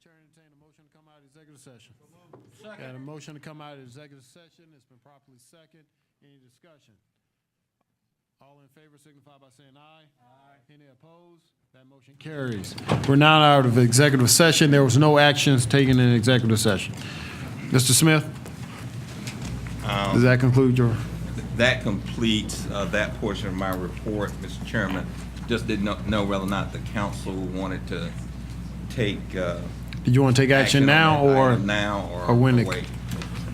Chair, entertain a motion to come out of executive session. Got a motion to come out of executive session. It's been properly second. Any discussion? All in favor signify by saying aye. Aye. Any opposed? That motion carries. We're now out of executive session. There was no actions taken in executive session. Mr. Smith? Does that conclude your? That completes that portion of my report, Mr. Chairman. Just didn't know whether or not the council wanted to take Did you want to take action now on that or item now or when it, wait?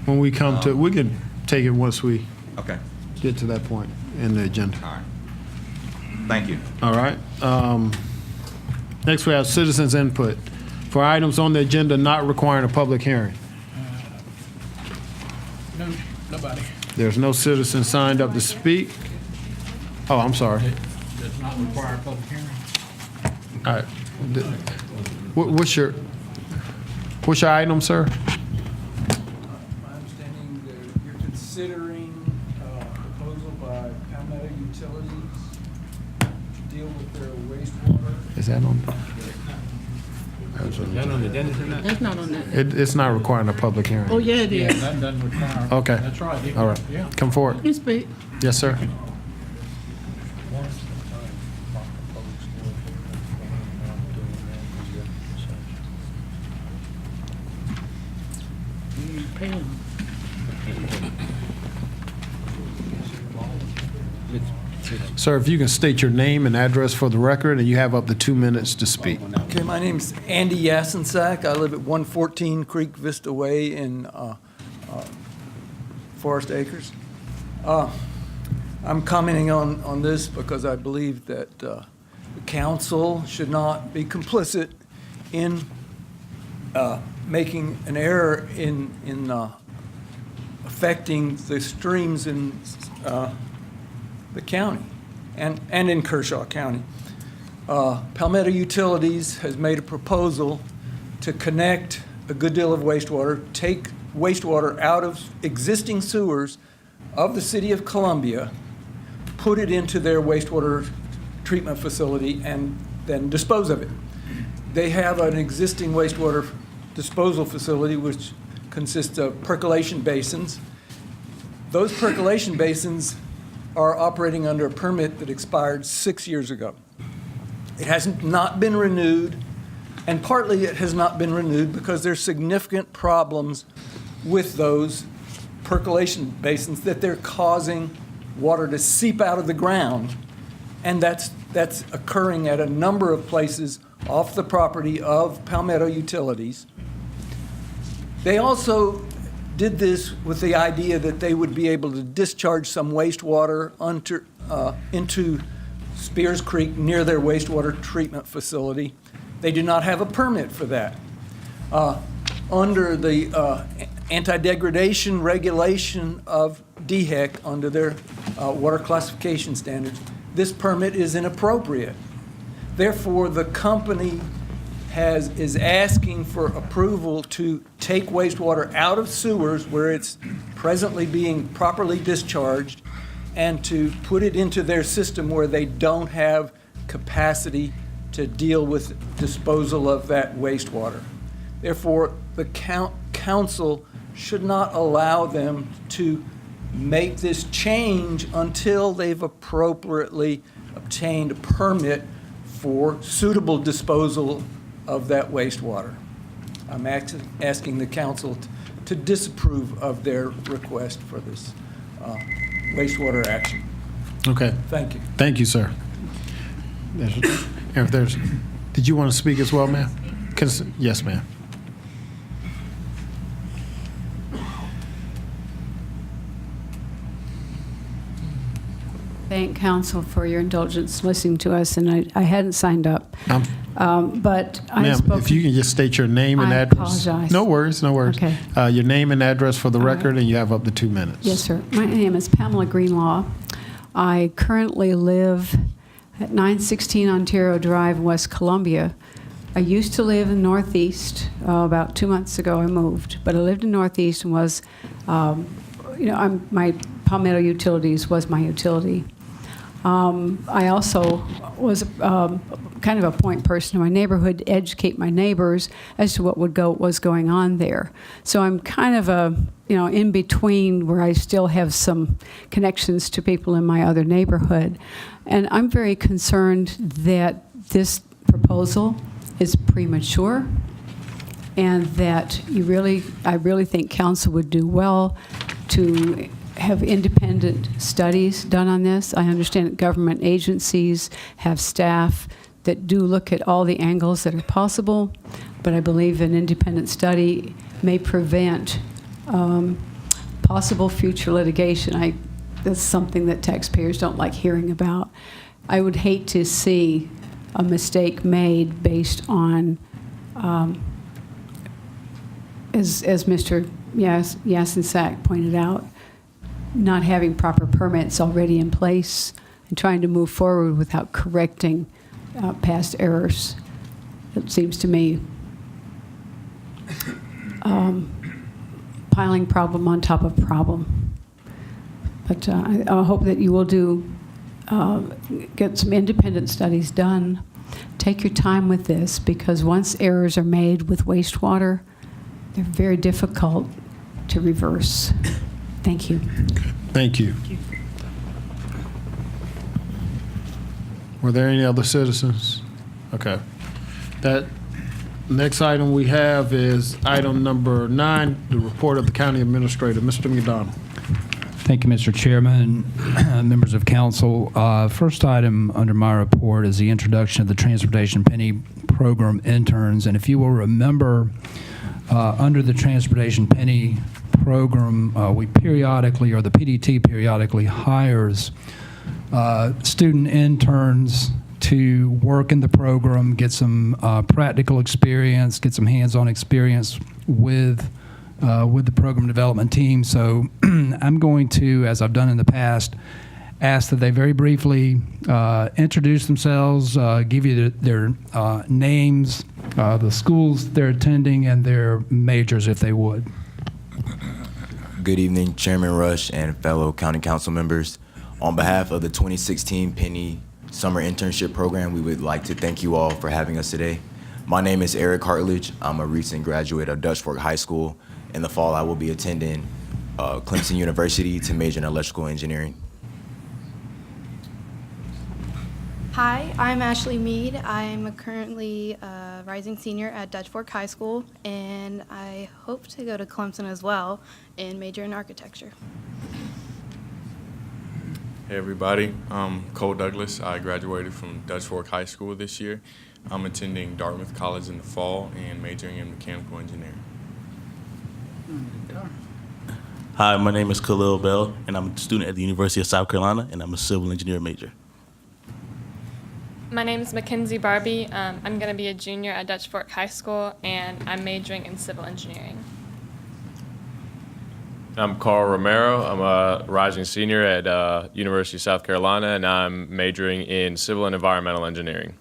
when we come to, we can take it once we Okay, get to that point in the agenda. all right. Thank you. All right. Next, we have citizens' input for items on the agenda not requiring a public hearing. No, nobody. There's no citizen signed up to speak. Oh, I'm sorry. Does not require a public hearing. All right. What's your item, sir? My understanding that you're considering a proposal by Palmetto Utilities to deal with their wastewater. Is that on? Is that on the agenda tonight? That's not on that. It's not requiring a public hearing. Oh, yeah, it Yeah, is. that doesn't require. Okay. That's right. All right. Yeah. Come forward. You speak. Yes, sir. Pam. Sir, if you can state your name and address for the record, and you have up to 2 minutes to speak. Okay, my name's Andy Yasensak. I live at 114 Creek Vista Way in Forest Acres. I'm commenting on this because I believe that the council should not be complicit in making an error in affecting the streams in the county and in Kershaw County. Palmetto Utilities has made a proposal to connect a good deal of wastewater, take wastewater out of existing sewers of the city of Columbia, put it into their wastewater treatment facility, and then dispose of it. They have an existing wastewater disposal facility which consists of percolation basins. Those percolation basins are operating under a permit that expired 6 years ago. It hasn't not been renewed, and partly it has not been renewed because there's significant problems with those percolation basins that they're causing water to seep out of the ground, and that's occurring at a number of places off the property of Palmetto Utilities. They also did this with the idea that they would be able to discharge some wastewater into Spears Creek near their wastewater treatment facility. They do not have a permit for that. Under the anti-degradation regulation of DHEC, under their water classification standards, this permit is inappropriate. Therefore, the company is asking for approval to take wastewater out of sewers where it's presently being properly discharged and to put it into their system where they don't have capacity to deal with disposal of that wastewater. Therefore, the council should not allow them to make this change until they've appropriately obtained a permit for suitable disposal of that wastewater. I'm asking the council to disapprove of their request for this wastewater action. Okay. Thank you. Thank you, sir. Did you want to speak as well, ma'am? Yes, ma'am. Thank council for your indulgence listening to us, and I hadn't signed up. But I Ma'am, spoke. if you can just state your name and I address. apologize. No worries, no worries. Okay. Your name and address for the All record, right. and you have up to 2 minutes. Yes, sir. My name is Pamela Greenlaw. I currently live at 916 Ontario Drive, West Columbia. I used to live in Northeast. About 2 months ago, I moved, but I lived in Northeast and was, my Palmetto Utilities was my utility. I also was kind of a point person in my neighborhood to educate my neighbors as to what was going on there. So I'm kind of in between where I still have some connections to people in my other neighborhood. And I'm very concerned that this proposal is premature and that I really think council would do well to have independent studies done on this. I understand that government agencies have staff that do look at all the angles that are possible, but I believe an independent study may prevent possible future litigation. That's something that taxpayers don't like hearing about. I would hate to see a mistake made based on, as Mr. Yasinsak pointed out, not having proper permits already in place and trying to move forward without correcting past errors. It seems to me piling problem on top of problem. But I hope that you will get some independent studies done. Take your time with this, because once errors are made with wastewater, they're very difficult to reverse. Thank you. Thank you. Were there any other citizens? Okay. That next item we have is item number 9, the report of the county administrator. Mr. McDonald. Thank you, Mr. Chairman, members of council. First item under my report is the introduction of the Transportation Penny Program interns. And if you will remember, under the Transportation Penny Program, we periodically, or the PDT periodically hires student interns to work in the program, get some practical experience, get some hands-on experience with the program development team. So I'm going to, as I've done in the past, ask that they very briefly introduce themselves, give you their names, the schools they're attending, and their majors if they would. Good evening, Chairman Rush and fellow County Council members. On behalf of the 2016 Penny Summer Internship Program, we would like to thank you all for having us today. My name is Eric Hartledge. I'm a recent graduate of Dutch Fork High School. In the fall, I will be attending Clemson University to major in electrical engineering. Hi, I'm Ashley Mead. I'm currently a rising senior at Dutch Fork High School, and I hope to go to Clemson as well and major in architecture. Hey everybody, I'm Cole Douglas. I graduated from Dutch Fork High School this year. I'm attending Dartmouth College in the fall and majoring in mechanical engineering. Hi, my name is Khalil Bell, and I'm a student at the University of South Carolina, and I'm a civil engineer major. My name is Mackenzie Barbie. I'm going to be a junior at Dutch Fork High School, and I'm majoring in civil engineering. I'm Carl Romero. I'm a rising senior at University of South Carolina, and I'm majoring in civil and environmental engineering.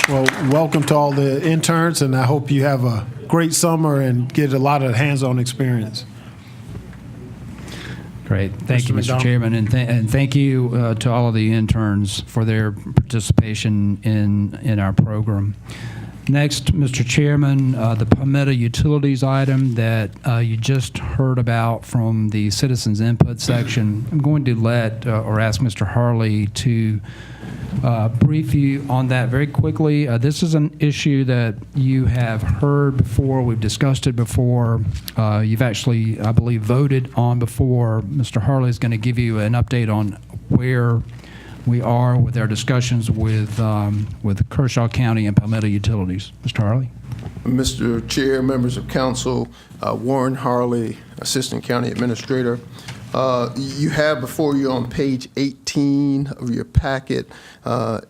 Well, welcome to all the interns, and I hope you have a great summer and get a lot of hands-on experience. Great. Thank you, Mr. Mr. Chairman, and thank you to all of the interns for their participation in our program. Next, Mr. Chairman, the Palmetto Utilities item that you just heard about from the citizens input section. I'm going to let or ask Mr. Harley to brief you on that very quickly. This is an issue that you have heard before. We've discussed it before. You've actually, I believe, voted on before. Mr. Harley is going to give you an update on where we are with our discussions with Kershaw County and Palmetto Utilities. Mr. Harley. Mr. Chair, members of council, Warren Harley, Assistant County Administrator. You have before you on page 18 of your packet a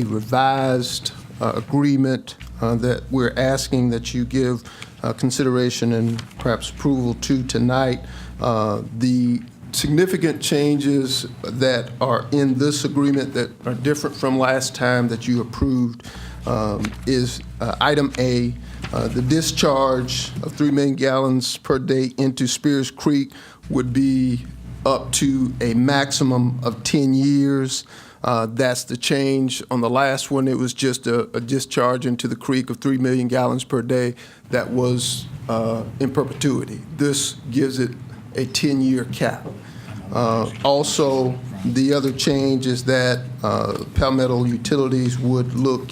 revised agreement that we're asking that you give consideration and perhaps approval to tonight. The significant changes that are in this agreement that are different from last time that you approved is item A, the discharge of 3 million gallons per day into Spears Creek would be up to a maximum of 10 years. That's the change. On the last one, it was just a discharge into the creek of 3 million gallons per day that was in perpetuity. This gives it a 10-year cap. Also, the other change is that Palmetto Utilities would look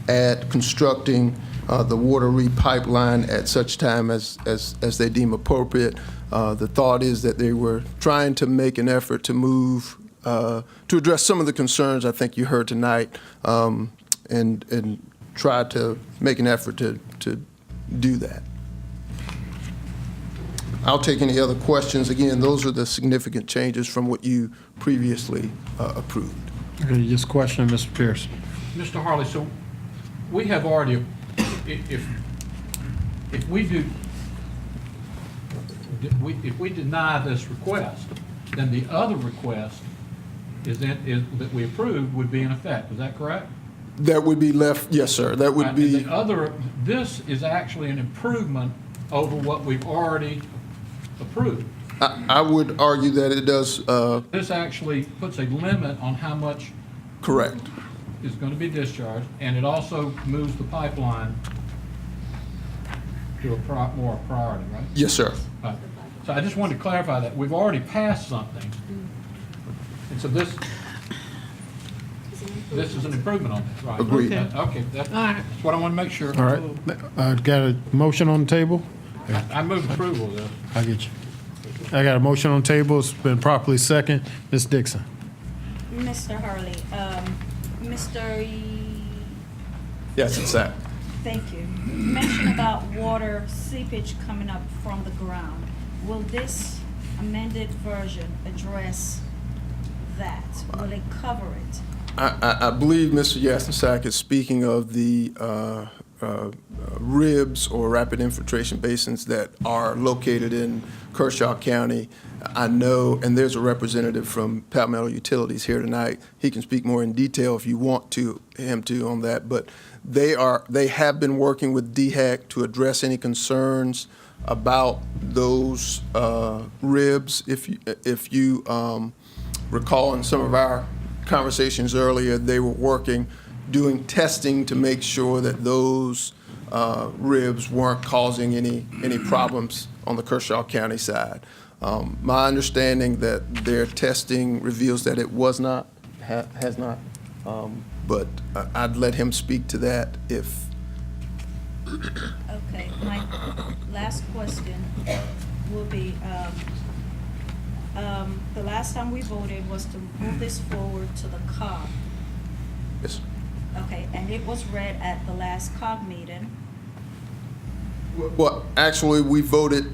at constructing the water pipeline at such time as they deem appropriate. The thought is that they were trying to make an effort to move, to address some of the concerns I think you heard tonight, and try to make an effort to do that. I'll take any other questions. Again, those are the significant changes from what you previously approved. Okay, just question, Mr. Pierce. Mr. Harley, so we have already, if we deny this request, then the other request that we approved would be in effect. Is that correct? That would be left, yes, sir. That would be. And the other, this is actually an improvement over what we've already approved. I would argue that it does. This actually puts a limit on how much Correct. is going to be discharged, and it also moves the pipeline to a more priority, right? Yes, sir. Right. So I just wanted to clarify that. We've already passed something. And so this is an improvement on this, right? Agreed. Okay, that's what I want to make sure. All right, got a motion on the table? I move approval of this. I get you. I got a motion on the table. It's been properly second. Ms. Dixon. Mr. Harley, Yes, it's that. thank you. You mentioned about water seepage coming up from the ground. Will this amended version address that? Will it cover it? I believe Mr. Yassensack is speaking of the ribs or rapid infiltration basins that are located in Kershaw County. I know, and there's a representative from Palmetto Utilities here tonight. He can speak more in detail if you want him to on that. But they have been working with DHEC to address any concerns about those ribs. If you recall in some of our conversations earlier, they were doing testing to make sure that those ribs weren't causing any problems on the Kershaw County side. My understanding that their testing reveals that it was not, has not, but I'd let him speak to that if. Okay, my last question will be, the last time we voted was to move this forward to the COG. Yes. Okay, and it was read at the last COG meeting. Well, actually, we voted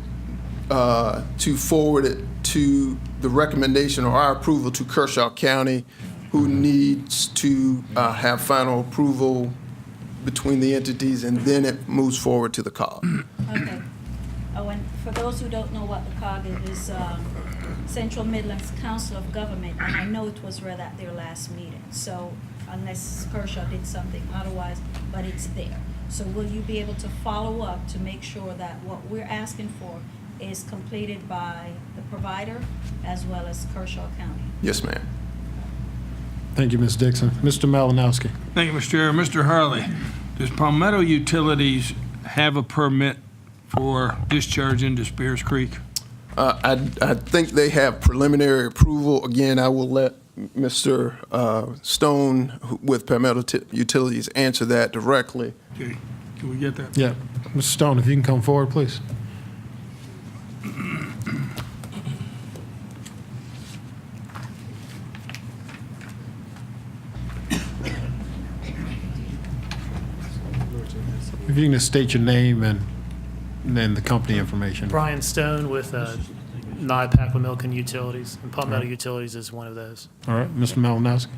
to forward it to the recommendation or our approval to Kershaw County, who needs to have final approval between the entities, and then it moves forward to the COG. Okay. Oh, and for those who don't know what the COG is, Central Midlands Council of Government, and I know it was read at their last meeting, so unless Kershaw did something otherwise, but it's there. So will you be able to follow up to make sure that what we're asking for is completed by the provider as well as Kershaw County? Yes, ma'am. Thank you, Ms. Dixon. Mr. Malinowski. Thank you, Mr. Chair. Mr. Harley, does Palmetto Utilities have a permit for discharge into Spears Creek? I think they have preliminary approval. Again, I will let Mr. Stone with Palmetto Utilities answer that directly. Okay, can we get that? Yeah. Mr. Stone, if you can come forward, please. If you can just state your name and then the company information. Brian Stone with Nye Packard Milken Utilities, and Palmetto Utilities is one of those. All right, Mr. Malinowski.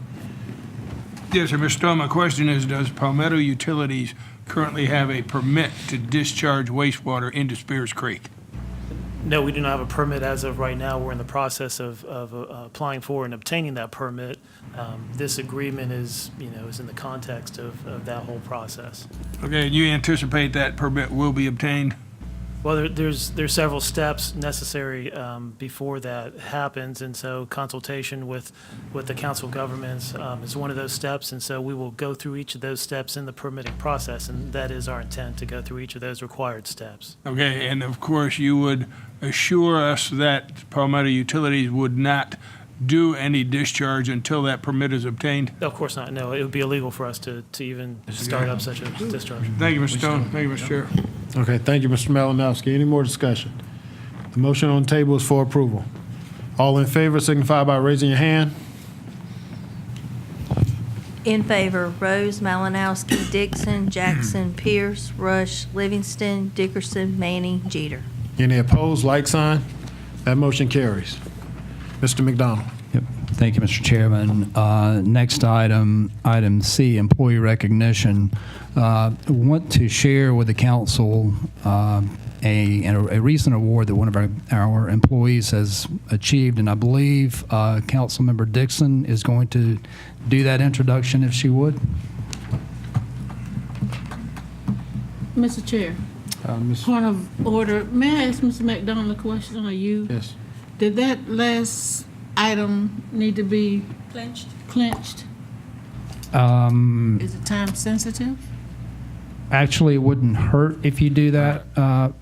Yes, sir, Mr. Stone, my question is, does Palmetto Utilities currently have a permit to discharge wastewater into Spears Creek? No, we do not have a permit as of right now. We're in the process of applying for and obtaining that permit. This agreement is in the context of that whole process. Okay, you anticipate that permit will be obtained? Well, there's several steps necessary before that happens, and so consultation with the Council of Governments is one of those steps, and so we will go through each of those steps in the permitting process, and that is our intent, to go through each of those required steps. Okay, and of course, you would assure us that Palmetto Utilities would not do any discharge until that permit is obtained? Of course not, no. It would be illegal for us to even start up such a discharge. Thank you, Mr. Stone. Thank you, Mr. Chair. Okay, thank you, Mr. Malinowski. Any more discussion? The motion on the table is for approval. All in favor signify by raising your hand. In favor, Rose, Malinowski, Dixon, Jackson, Pierce, Rush, Livingston, Dickerson, Manning, Jeter. Any opposed, like sign? That motion carries. Mr. McDonald. Yep. Thank you, Mr. Chairman. Next item, item C, employee recognition. Want to share with the council a recent award that one of our employees has achieved, and I believe Councilmember Dixon is going to do that introduction, if she would. Mr. Chair, point of order. May I ask Mr. McDonald a question, or you? Yes. Did that last item need to be clinched? Is it time sensitive? Actually, it wouldn't hurt if you do that,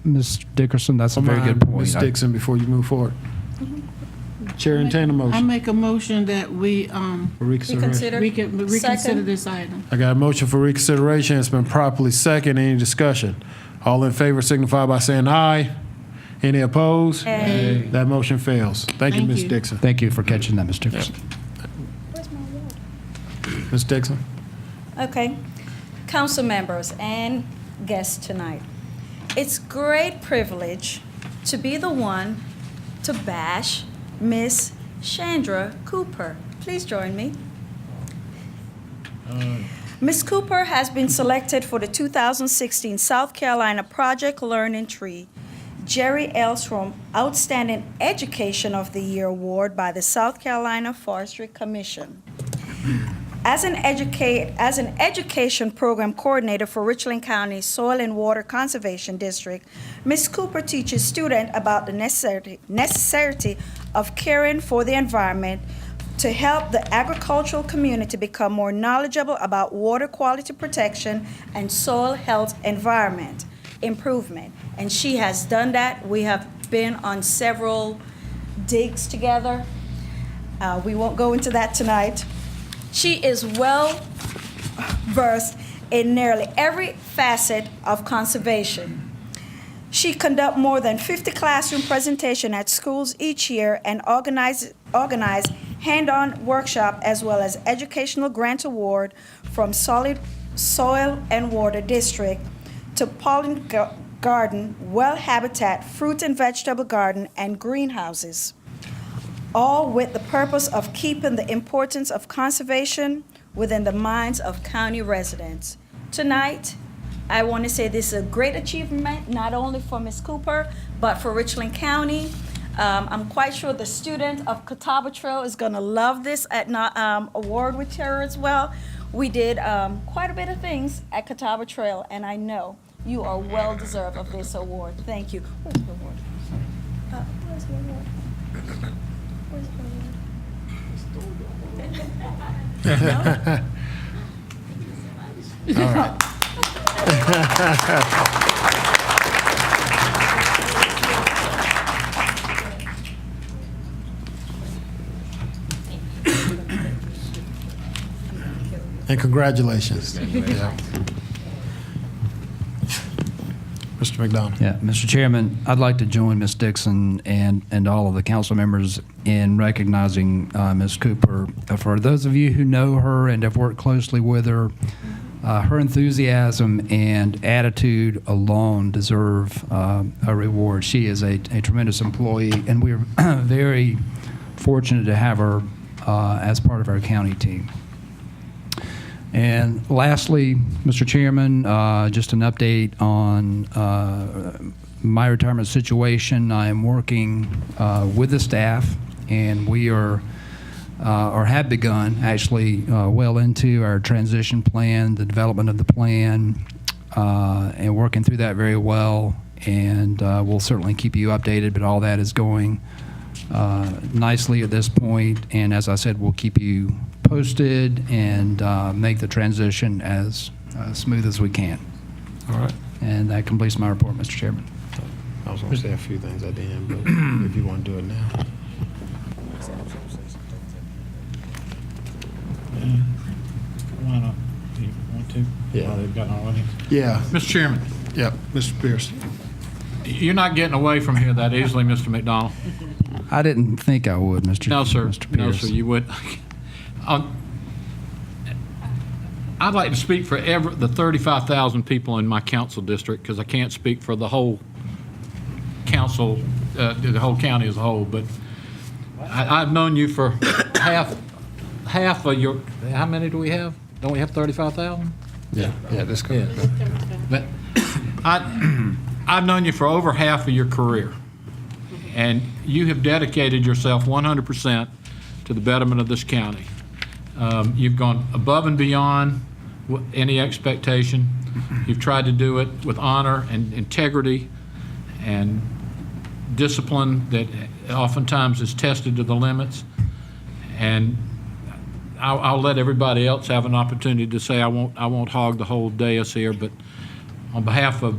Ms. Dickerson. That's a very good point. Ms. Dixon, before you move forward. Chair, entertain a I motion. make a motion that we Reconsideration. reconsider this item. I got a motion for reconsideration. It's been properly second. Any discussion? All in favor signify by saying aye. Any opposed? Aye. That motion fails. Thank you, Thank Ms. you. Dixon. Thank you for catching that, Mr. Dickerson. Ms. Dixon? Okay. Council members and guests tonight, it's great privilege to be the one to bash Miss Chandra Cooper. Please join me. Ms. Cooper has been selected for the 2016 South Carolina Project Learning Tree Jerry Elstrom Outstanding Education of the Year Award by the South Carolina Forestry Commission. As an education program coordinator for Richland County Soil and Water Conservation District, Ms. Cooper teaches students about the necessity of caring for the environment to help the agricultural community become more knowledgeable about water quality protection and soil health environment improvement. And she has done that. We have been on several digs together. We won't go into that tonight. She is well versed in nearly every facet of conservation. She conducts more than 50 classroom presentations at schools each year and organize hand-on workshop as well as educational grant award from Solid Soil and Water District to pollen garden, well habitat, fruit and vegetable garden, and greenhouses, all with the purpose of keeping the importance of conservation within the minds of county residents. Tonight, I want to say this is a great achievement, not only for Ms. Cooper, but for Richland County. I'm quite sure the student of Catawba Trail is going to love this award with her as well. We did quite a bit of things at Catawba Trail, and I know you are well deserved of this award. Thank you. Where's the award? Where's the award? Where's the award? All right. And congratulations. Yeah. Mr. McDonald. Yeah, Mr. Chairman, I'd like to join Ms. Dixon and all of the council members in recognizing Ms. Cooper. For those of you who know her and have worked closely with her, her enthusiasm and attitude alone deserve a reward. She is a tremendous employee, and we're very fortunate to have her as part of our county team. And lastly, Mr. Chairman, just an update on my retirement situation, I am working with the staff, and we are or have begun actually well into our transition plan, the development of the plan, and working through that very well. And we'll certainly keep you updated, but all that is going nicely at this point. And as I said, we'll keep you posted and make the transition as smooth as we can. All right. And that completes my report, Mr. Chairman. I was going to say a few things at the end, but if you want to do it now. Why not? You want to? Yeah. While they've got already. Yeah. Mr. Chairman, Yep, Mr. Pierce. you're not getting away from here that easily, Mr. McDonald. I didn't think I would, Mr. No, sir. Mr. No, Pierce. sir, you would. I'd like to speak for the 35,000 people in my council district, because I can't speak for the whole council, the whole county as a whole, but I've known you for half of your, how many do we have? Don't we have 35,000? Yeah, this goes. Yeah. But I've known you for over half of your career, and you have dedicated yourself 100% to the betterment of this county. You've gone above and beyond any expectation. You've tried to do it with honor and integrity and discipline that oftentimes is tested to the limits. And I'll let everybody else have an opportunity to say I won't hog the whole dais here, but on behalf of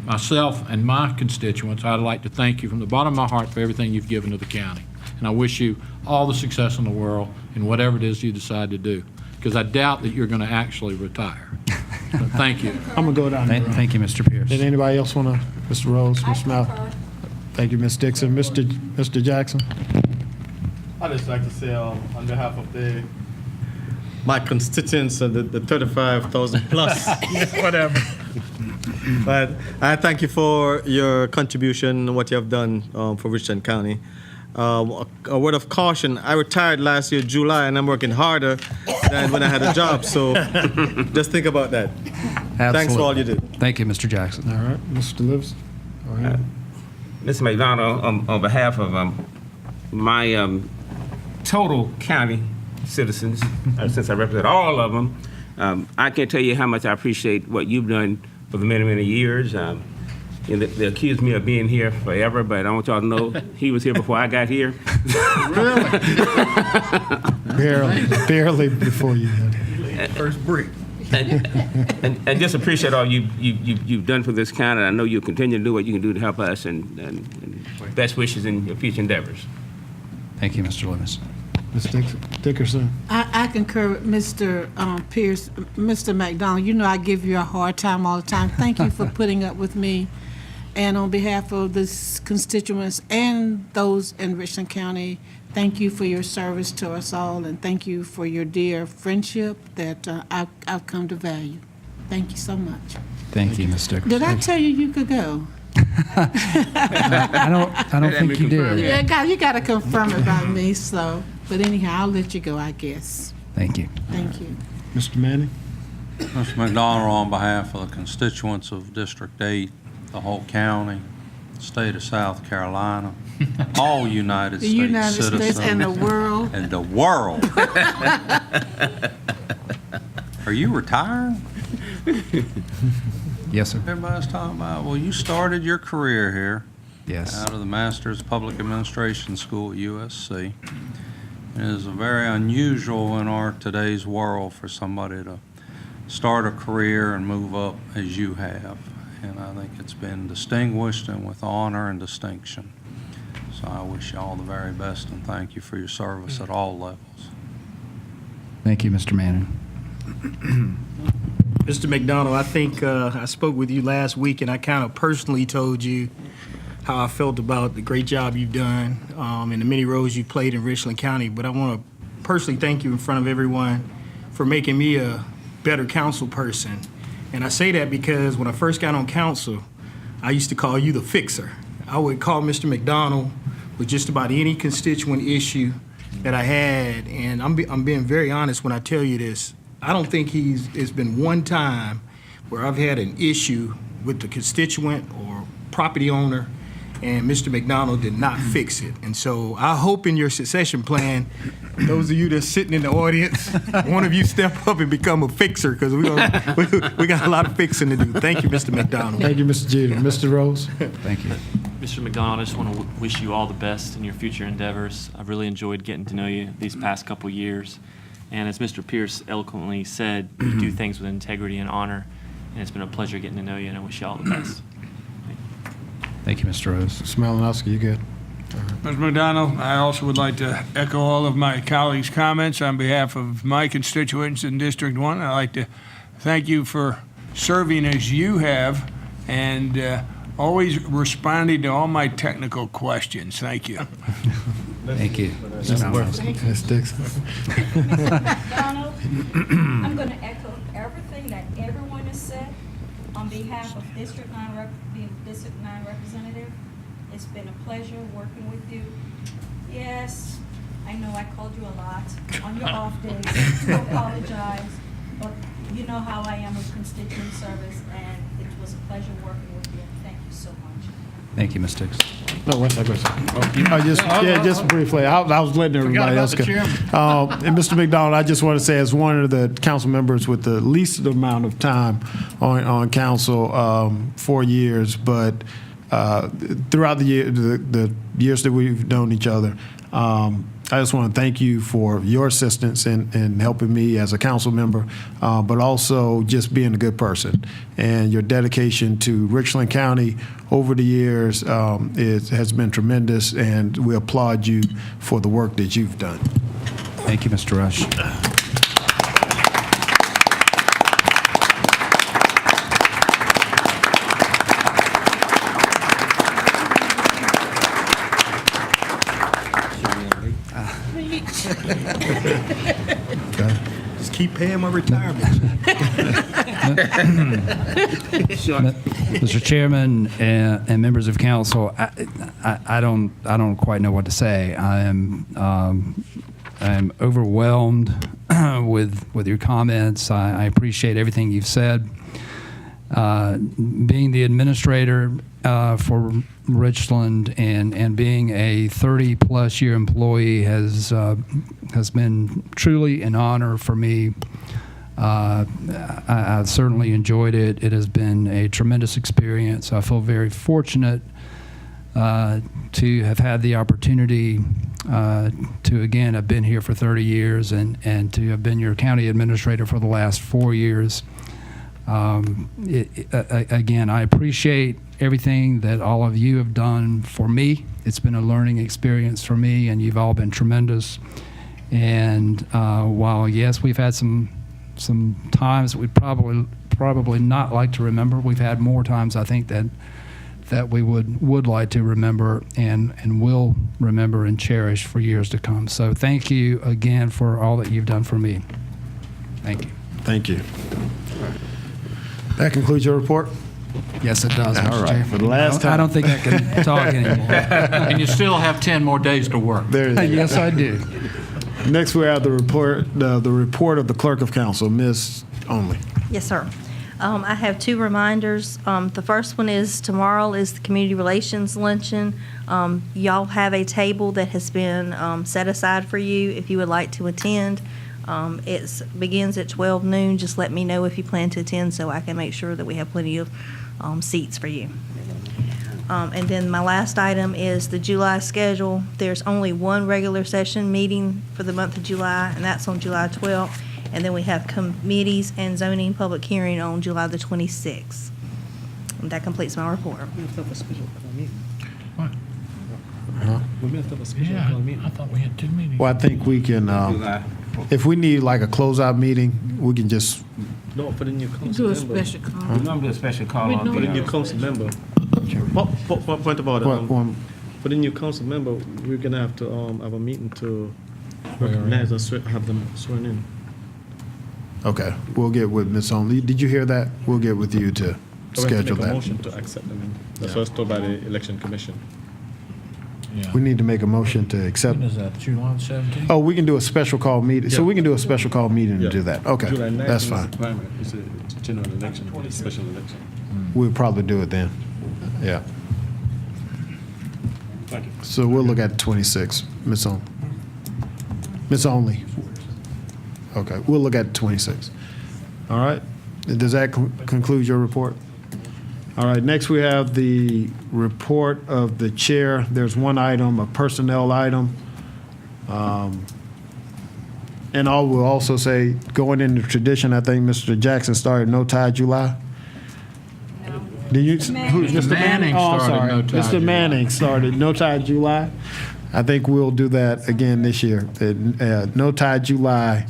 myself and my constituents, I'd like to thank you from the bottom of my heart for everything you've given to the county. And I wish you all the success in the world in whatever it is you decide to do, because I doubt that you're going to actually retire. So thank you. I'm going to go down there. Thank you, Mr. Pierce. Did anybody else want to, Mr. Rose, Mr. Mouth? Thank you, Ms. Dixon. Mr. Jackson? I'd just like to say on behalf of my constituents and the 35,000 plus, whatever. But I thank you for your contribution, what you have done for Richland County. A word of caution, I retired last year, July, and I'm working harder than when I had a job, so just think about that. Absolutely. Thanks for all you do. Thank you, Mr. Jackson. All right, Mr. Lewis? Go ahead. Mr. McDonald, on behalf of my total county citizens, since I represent all of them, I can't tell you how much I appreciate what you've done for the many, many years. And they accused me of being here forever, but I want y'all to know he was here before I got here. Really? Barely before you got First brick. And just appreciate all you've done for this county. I know you'll continue to do what you can do to help us, and best wishes in your future endeavors. Thank you, Mr. Lewis. Ms. Dickerson? I concur with Mr. Pierce. Mr. McDonald, you know I give you a hard time all the time. Thank you for putting up with me. And on behalf of the constituents and those in Richland County, thank you for your service to us all, and thank you for your dear friendship that I've come to value. Thank you so much. Thank you, Ms. Dickerson. Did I tell you you could go? I don't think you did. Yeah, you got to confirm it about me, so. But anyhow, I'll let you go, I guess. Thank you. Thank you. Mr. Manning? Mr. McDonald, on behalf of the constituents of District 8, the whole county, state of South Carolina, all United The States United citizens. States and the world. And the world. Are you retiring? Yes, sir. Everybody's talking about, well, you started your career here. Yes. Out of the Master's Public Administration School at USC. It is very unusual in our today's world for somebody to start a career and move up as you have. And I think it's been distinguished and with honor and distinction. So I wish you all the very best and thank you for your service at all levels. Thank you, Mr. Manning. Mr. McDonald, I think I spoke with you last week, and I kind of personally told you how I felt about the great job you've done and the many roles you played in Richland County. But I want to personally thank you in front of everyone for making me a better council person. And I say that because when I first got on council, I used to call you the fixer. I would call Mr. McDonald with just about any constituent issue that I had. And I'm being very honest when I tell you this. I don't think it's been one time where I've had an issue with the constituent or property owner, and Mr. McDonald did not fix it. And so I hope in your succession plan, those of you that's sitting in the audience, one of you step up and become a fixer, because we got a lot of fixing to do. Thank you, Mr. McDonald. Thank you, Mr. Jeter. Mr. Rose? Thank you. Mr. McDonald, I just want to wish you all the best in your future endeavors. I've really enjoyed getting to know you these past couple years. And as Mr. Pierce eloquently said, you do things with integrity and honor. And it's been a pleasure getting to know you, and I wish you all the best. Thank you, Mr. Rose. Mr. Malinowski, you good? Mr. McDonald, I also would like to echo all of my colleagues' comments on behalf of my constituents in District 1. I'd like to thank you for serving as you have and always responding to all my technical questions. Thank you. Thank you. Ms. Dixon? Donald, I'm going to echo everything that everyone has said on behalf of District 9, being District 9 representative. It's been a pleasure working with you. Yes, I know I called you a lot on your off days. I apologize, but you know how I am with constituent service, and it was a pleasure working with you. Thank you so much. Thank you, Ms. Dix. No, one second. Just briefly, I was letting everybody else go. And Mr. McDonald, I just want to say, as one of the council members with the least amount of time on council, 4 years, but throughout the years that we've known each other, I just want to thank you for your assistance in helping me as a council member, but also just being a good person. And your dedication to Richland County over the years has been tremendous, and we applaud you for the work that you've done. Thank you, Mr. Rush. Just keep paying my retirement. Mr. Chairman and members of council, I don't quite know what to say. I'm overwhelmed with your comments. I appreciate everything you've said. Being the administrator for Richland and being a 30-plus year employee has been truly an honor for me. I've certainly enjoyed it. It has been a tremendous experience. I feel very fortunate to have had the opportunity to, again, have been here for 30 years and to have been your county administrator for the last 4 years. Again, I appreciate everything that all of you have done for me. It's been a learning experience for me, and you've all been tremendous. And while, yes, we've had some times that we'd probably not like to remember, we've had more times, I think, that we would like to remember and will remember and cherish for years to come. So thank you again for all that you've done for me. Thank you. Thank you. That concludes your report? Yes, it does, Mr. All right. Chair. For the last time. I don't think I can talk anymore. And you still have 10 more days to work. Yes, I do. Next, we have the report of the clerk of council, Ms. Only. Yes, sir. I have 2 reminders. The first one is tomorrow is the Community Relations Luncheon. Y'all have a table that has been set aside for you if you would like to attend. It begins at 12 noon. Just let me know if you plan to attend so I can make sure that we have plenty of seats for you. And then my last item is the July schedule. There's only one regular session meeting for the month of July, and that's on July 12th. And then we have committees and zoning public hearing on July the 26th. And that completes my report. I thought we had 2 meetings. Well, I think we can, if we need like a closeout meeting, we can just. No, for the new council Do a member. special call. We're going to do a special call on For the new council member. Point about it. For the new council member, we're gonna have to have a meeting to recognize or have them sworn in. Okay, we'll get with Ms. Only. Did you hear that? We'll get with you to schedule Make a that. motion to accept them in. That's what's told by the election commission. We need to make a motion to accept. When is that, July 17th? Oh, we can do a special call meeting. So Yeah. we can do a special call meeting to do that. Okay, July 9th that's is fine. the primary. It's a general election, a special election. We'll probably do it then. Yeah. Thank you. So we'll look at 26, Ms. Only. Okay, we'll look at 26. All right. Does that conclude your report? All right, next we have the report of the chair. There's one item, a personnel item. And I will also say, going into tradition, I think Mr. Jackson started No Tie July. Did you? Mr. Manning Oh, I'm started sorry. No Tie Mr. July. Manning started No Tie July. I think we'll do that again this year. No Tie July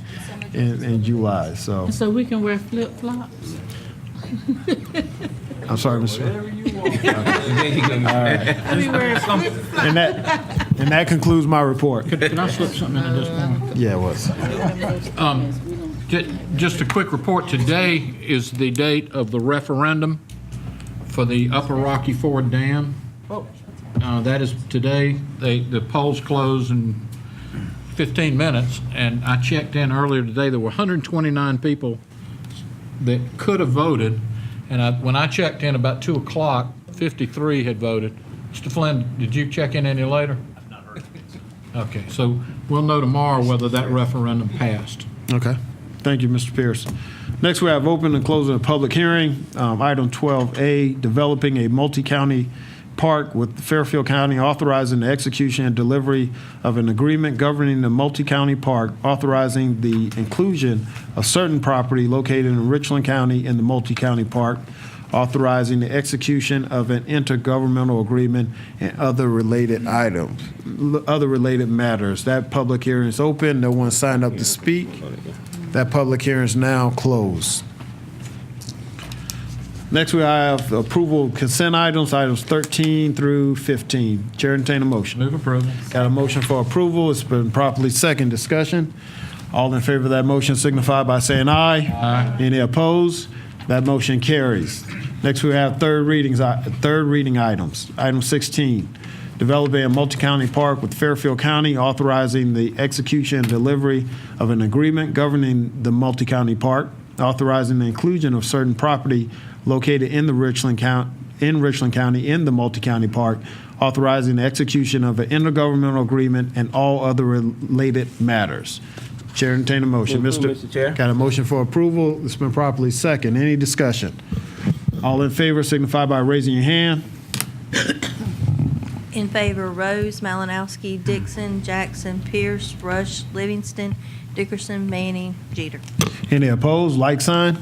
in July, so. So we can wear flip-flops? I'm sorry, Mr. We wear flip-flops. And that concludes my report. Can I slip something into this one? Yeah, it was. Just a quick report. Today is the date of the referendum for the Upper Rocky Ford Dam. That is today. The polls close in 15 minutes, and I checked in earlier today. There were 129 people that could have voted, and when I checked in about 2 o'clock, 53 had voted. Mr. Flynn, did you check in any later? I've not heard. Okay, so we'll know tomorrow whether that referendum passed. Okay. Thank you, Mr. Pierce. Next, we have open and closing a public hearing. Item 12A, developing a multi-county park with Fairfield County, authorizing the execution and delivery of an agreement governing the multi-county park, authorizing the inclusion of certain property located in Richland County in the multi-county park, authorizing the execution of an intergovernmental agreement and other related items, other related matters. That public hearing is open. No one signed up to speak. That public hearing is now closed. Next, we have approval of consent items 13 through 15. Chair, entertain a motion. Move approval. Got a motion for approval. It's been properly second. Discussion. All in favor of that motion signify by saying aye. Aye. Any opposed? That motion carries. Next, we have third reading items. Item 16, developing a multi-county park with Fairfield County, authorizing the execution and delivery of an agreement governing the multi-county park, authorizing the inclusion of certain property located in Richland County in the multi-county park, authorizing the execution of an intergovernmental agreement and all other related matters. Chair, entertain a motion. Mr. Chair. Got a motion for approval. It's been properly second. Any discussion? All in favor signify by raising your hand. In favor, Rose, Malinowski, Dixon, Jackson, Pierce, Rush, Livingston, Dickerson, Manning, Jeter. Any opposed? Like sign.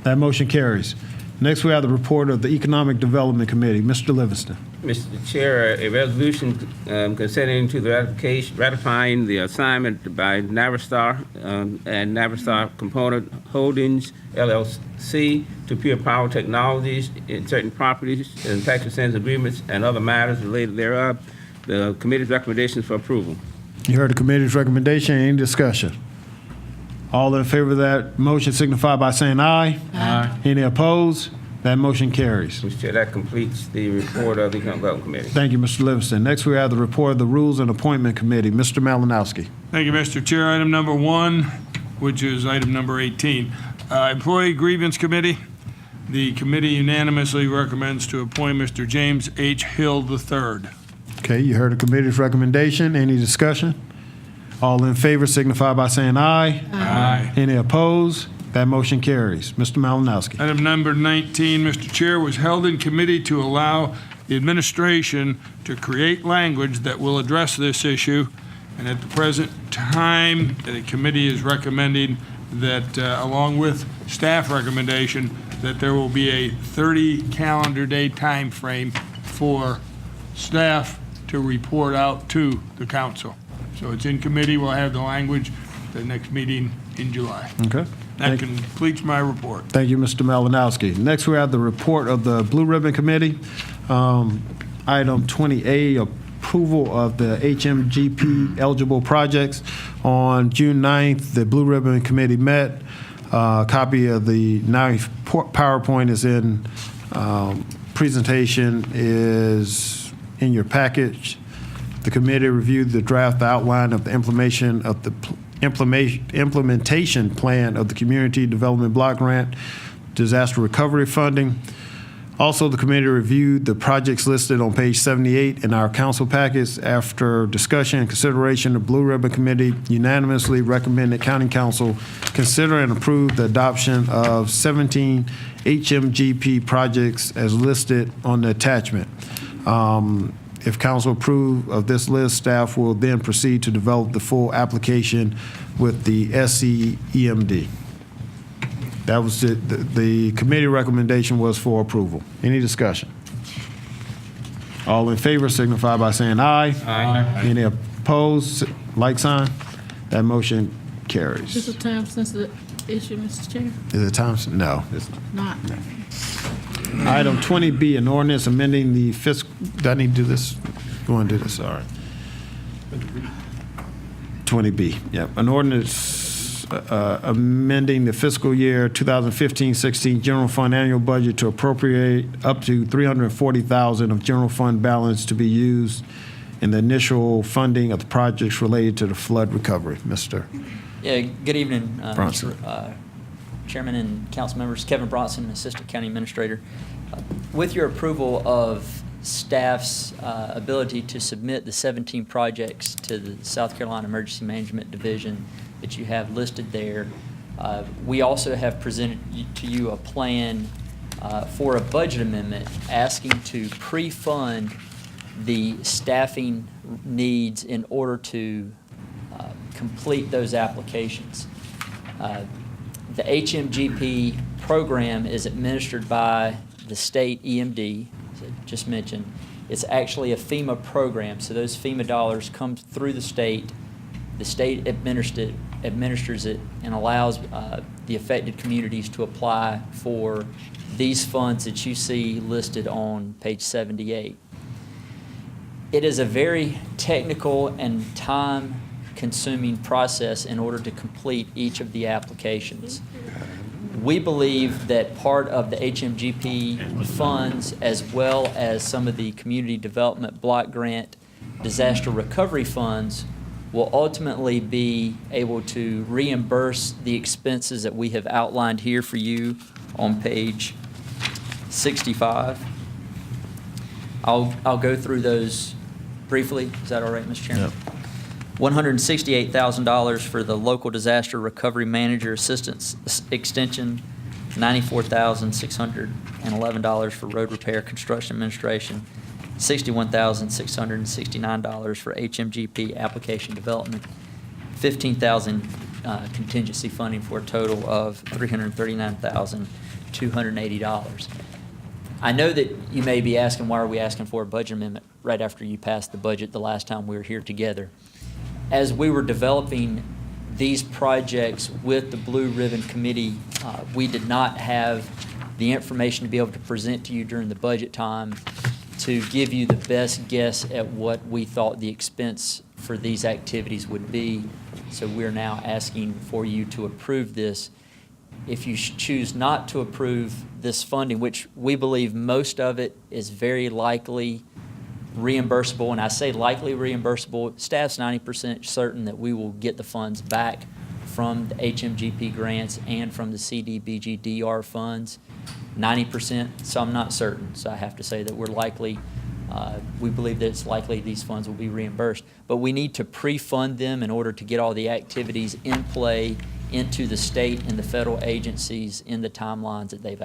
That motion carries. Next, we have the report of the Economic Development Committee. Mr. Livingston. Mr. Chair, a resolution consenting to the ratifying the assignment by Navistar and Navistar Component Holdings, LLC, to Pure Power Technologies in certain properties and tax incentives agreements and other matters related thereof. The committee's recommendations for approval. You heard the committee's recommendation. Any discussion? All in favor of that motion signify by saying aye. Aye. Any opposed? That motion carries. Mr. Chair, that completes the report of the Economic Development Committee. Thank you, Mr. Livingston. Next, we have the report of the Rules and Appointment Committee. Mr. Malinowski. Thank you, Mr. Chair. Item number 1, which is item number 18. Employee Grievance Committee. The committee unanimously recommends to appoint Mr. James H. Hill III. Okay, you heard the committee's recommendation. Any discussion? All in favor signify by saying aye. Aye. Any opposed? That motion carries. Mr. Malinowski. Item number 19, Mr. Chair, was held in committee to allow the administration to create language that will address this issue. And at the present time, the committee is recommending that, along with staff recommendation, that there will be a 30 calendar day time frame for staff to report out to the council. So it's in committee. We'll have the language at the next meeting in July. Okay. That completes my report. Thank you, Mr. Malinowski. Next, we have the report of the Blue Ribbon Committee. Item 20A, approval of the HMGP eligible projects. On June 9th, the Blue Ribbon Committee met. Copy of the PowerPoint is in, presentation is in your package. The committee reviewed the draft outline of the implementation plan of the Community Development Block Grant Disaster Recovery Funding. Also, the committee reviewed the projects listed on page 78 in our council packets. After discussion and consideration, the Blue Ribbon Committee unanimously recommended County Council consider and approve the adoption of 17 HMGP projects as listed on the attachment. If council approve of this list, staff will then proceed to develop the full application with the SCEMD. That was the committee recommendation was for approval. Any discussion? All in favor signify by saying aye. Aye. Any opposed, like sign? That motion Is carries. this a time-sensitive issue, Mr. Chair? Is it time? No. It's Not. Item 20B, an ordinance amending the fiscal, do I need to do this? You want to do this? All right. 20B, yep. An ordinance amending the fiscal year 2015-16 general fund annual budget to appropriate up to $340,000 of general fund balance to be used in the initial funding of the projects related to the flood recovery. Mr. Yeah, good evening, Bronson. Chairman and council members. Kevin Bronson, Assistant County Administrator. With your approval of staff's ability to submit the 17 projects to the South Carolina Emergency Management Division that you have listed there, we also have presented to you a plan for a budget amendment asking to pre-fund the staffing needs in order to complete those applications. The HMGP program is administered by the state EMD, as I just mentioned. It's actually a FEMA program, so those FEMA dollars come through the state. The state administers it and allows the affected communities to apply for these funds that you see listed on page 78. It is a very technical and time-consuming process in order to complete each of the applications. We believe that part of the HMGP funds, as well as some of the Community Development Block Grant disaster recovery funds, will ultimately be able to reimburse the expenses that we have outlined here for you on page 65. I'll go through those briefly. Is that all right, Mr. Chairman? Yep. $168,000 for the Local Disaster Recovery Manager Assistance Extension, $94,611 for Road Repair Construction Administration, $61,669 for HMGP Application Development, $15,000 contingency funding for a total of $339,280. I know that you may be asking, why are we asking for a budget amendment right after you passed the budget the last time we were here together? As we were developing these projects with the Blue Ribbon Committee, we did not have the information to be able to present to you during the budget time to give you the best guess at what we thought the expense for these activities would be. So we're now asking for you to approve this. If you choose not to approve this funding, which we believe most of it is very likely reimbursable, and I say likely reimbursable, staff's 90% certain that we will get the funds back from the HMGP grants and from the CDBG-DR funds. 90%, so I'm not certain. So I have to say that we're likely, we believe that it's likely these funds will be reimbursed. But we need to pre-fund them in order to get all the activities in play into the state and the federal agencies in the timelines that they've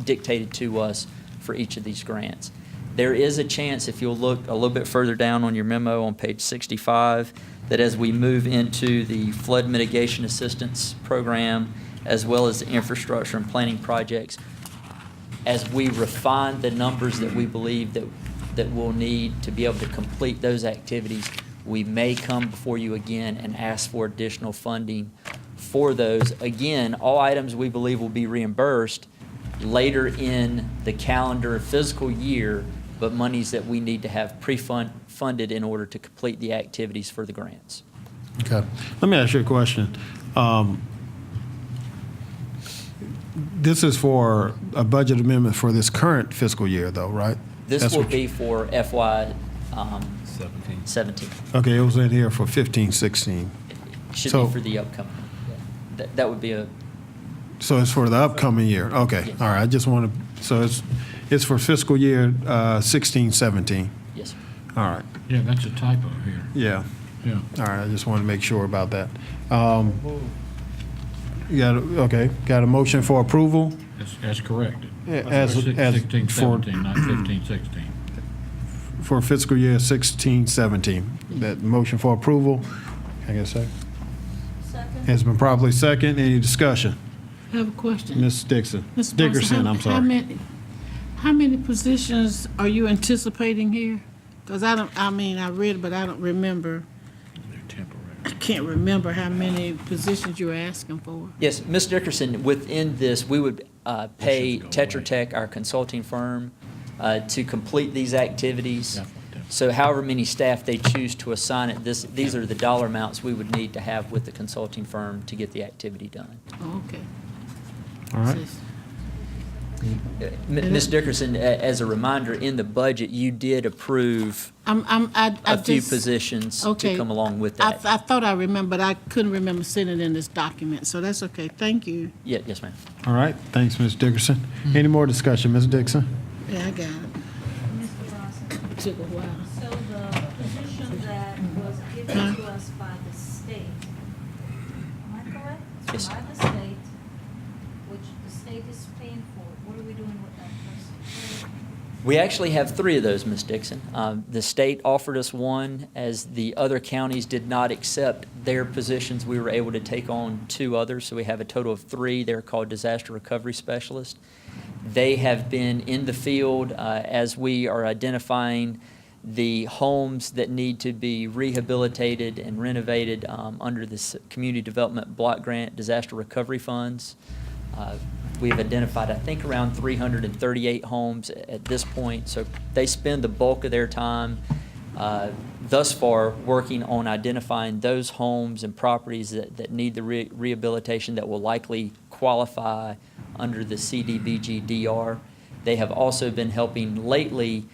dictated to us for each of these grants. There is a chance, if you'll look a little bit further down on your memo on page 65, that as we move into the flood mitigation assistance program, as well as the infrastructure and planning projects, as we refine the numbers that we believe that we'll need to be able to complete those activities, we may come before you again and ask for additional funding for those. Again, all items we believe will be reimbursed later in the calendar fiscal year, but monies that we need to have pre-funded in order to complete the activities for the grants. Okay. Let me ask you a question. This is for a budget amendment for this current fiscal year, though, right? This will be for FY 17. Okay, it was in here for 15, 16. Should So- be for the upcoming. Yeah. That would be a, So it's for the upcoming year? Okay, Yes. all right, I just want to, so It's for fiscal year 16, 17. Yes, sir. All right. Yeah, that's a typo here. Yeah. Yeah. All right, I just want to make sure about that. Got a motion for approval? As corrected. As- For as 16, for- 17, not 15, 16. For fiscal year 16, 17. That motion for approval, I guess so. Second. Has been properly second. Any discussion? I have a question. Ms. Dixon. Mr. Dickerson, Bronson, I'm how sorry. many positions are you anticipating here? Because I read it, but I don't remember. I can't remember how many positions you're asking for. Yes, Ms. Dickerson, within this, we would pay Tetra Tech, our consulting firm, to complete these activities. So however many staff they choose to assign it, these are the dollar amounts we would need to have with the consulting firm to get the activity done. Oh, okay. All right. Ms. Dickerson, as a reminder, in the budget, you did approve a few positions to come along with that. I thought I remembered, but I couldn't remember seeing it in this document, so that's okay. Thank you. Yeah, yes, ma'am. All right, thanks, Ms. Dickerson. Any more discussion, Ms. Dixon? Yeah, I got it. Mr. Bronson, It took a while. so the position that was given to us by the state, am I correct? Yes. By the state, which the state is paying for, what are we doing with that person? We actually have 3 of those, Ms. Dixon. The state offered us one, as the other counties did not accept their positions. We were able to take on 2 others, so we have a total of 3. They're called disaster recovery specialists. They have been in the field as we are identifying the homes that need to be rehabilitated and renovated under the Community Development Block Grant Disaster Recovery Funds. We have identified, I think, around 338 homes at this point. So they spend the bulk of their time thus far working on identifying those homes and properties that need the rehabilitation that will likely qualify under the CDBG-DR. They have also been helping lately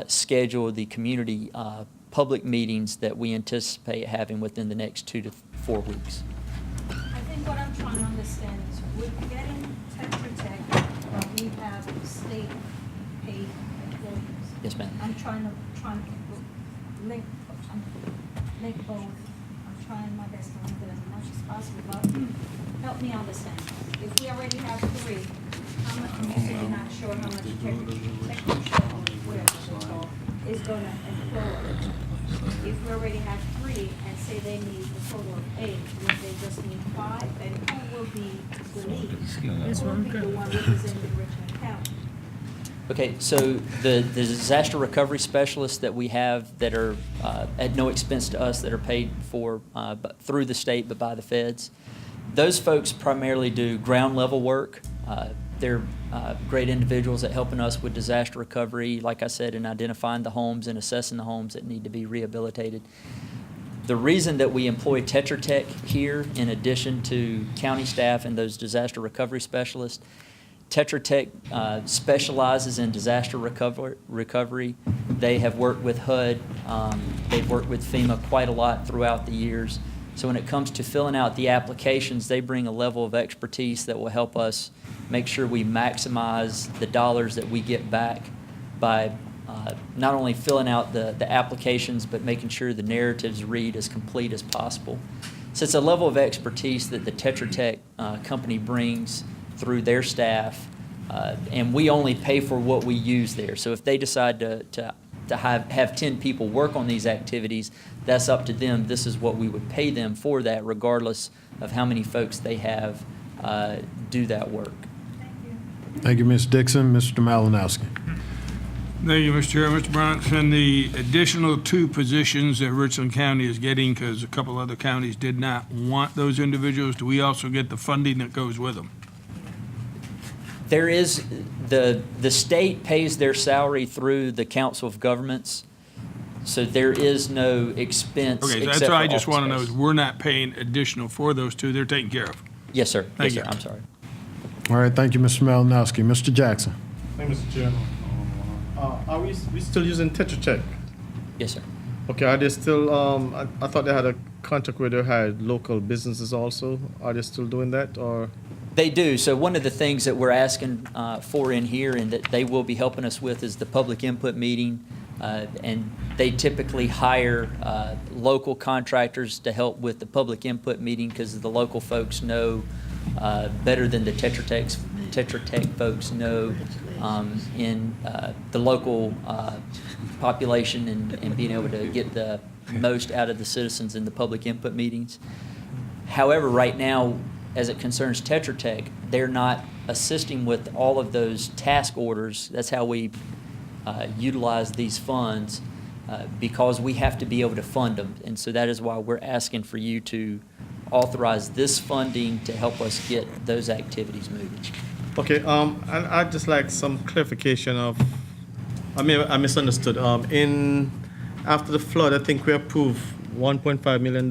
schedule the community public meetings that we anticipate having within the next 2 to 4 weeks. I think what I'm trying to understand is we're getting Tetra Tech, but we have state paid employees. Yes, ma'am. I'm trying to link both. I'm trying my best to link it as much as possible, but help me understand. If we already have 3, how much, you said you're not sure how much technician or whatever is gonna employ. If we already have 3 and say they need a total of 8, would they just need 5? And who will be the lead? Who will be the one representing Richmond County? Okay, so the disaster recovery specialists that we have that are at no expense to us, that are paid for through the state but by the feds, those folks primarily do ground level work. They're great individuals at helping us with disaster recovery, like I said, in identifying the homes and assessing the homes that need to be rehabilitated. The reason that we employ Tetra Tech here, in addition to county staff and those disaster recovery specialists, Tetra Tech specializes in disaster recovery. They have worked with HUD. They've worked with FEMA quite a lot throughout the years. So when it comes to filling out the applications, they bring a level of expertise that will help us make sure we maximize the dollars that we get back by not only filling out the applications, but making sure the narratives read as complete as possible. So it's a level of expertise that the Tetra Tech company brings through their staff, and we only pay for what we use there. So if they decide to have 10 people work on these activities, that's up to them. This is what we would pay them for that, regardless of how many folks they have do that work. Thank you, Ms. Dixon. Mr. Malinowski. Thank you, Mr. Chair. Mr. Bronson, the additional 2 positions that Richland County is getting, because a couple other counties did not want those individuals, do we also get the funding that goes with them? There is, the state pays their salary through the Council of Governments, so there is no expense. Okay, so except that's what for I just office want to know, space. is we're not paying additional for those 2, they're taken care of. Yes, sir. Thank Yes, you. sir. I'm sorry. All right, thank you, Mr. Malinowski. Mr. Jackson. Thank you, Mr. Chairman. Are we still using Tetra Tech? Yes, sir. Okay, are they still, I thought they had a contract where they had local businesses also. Are they still doing that, or? They do. So one of the things that we're asking for in here and that they will be helping us with is the public input meeting. And they typically hire local contractors to help with the public input meeting because the local folks know better than the Tetra Tech folks know in the local population and being able to get the most out of the citizens in the public input meetings. However, right now, as it concerns Tetra Tech, they're not assisting with all of those task orders. That's how we utilize these funds because we have to be able to fund them. And so that is why we're asking for you to authorize this funding to help us get those activities moving. Okay, and I'd just like some clarification of, I misunderstood. After the flood, I think we approved $1.5 million,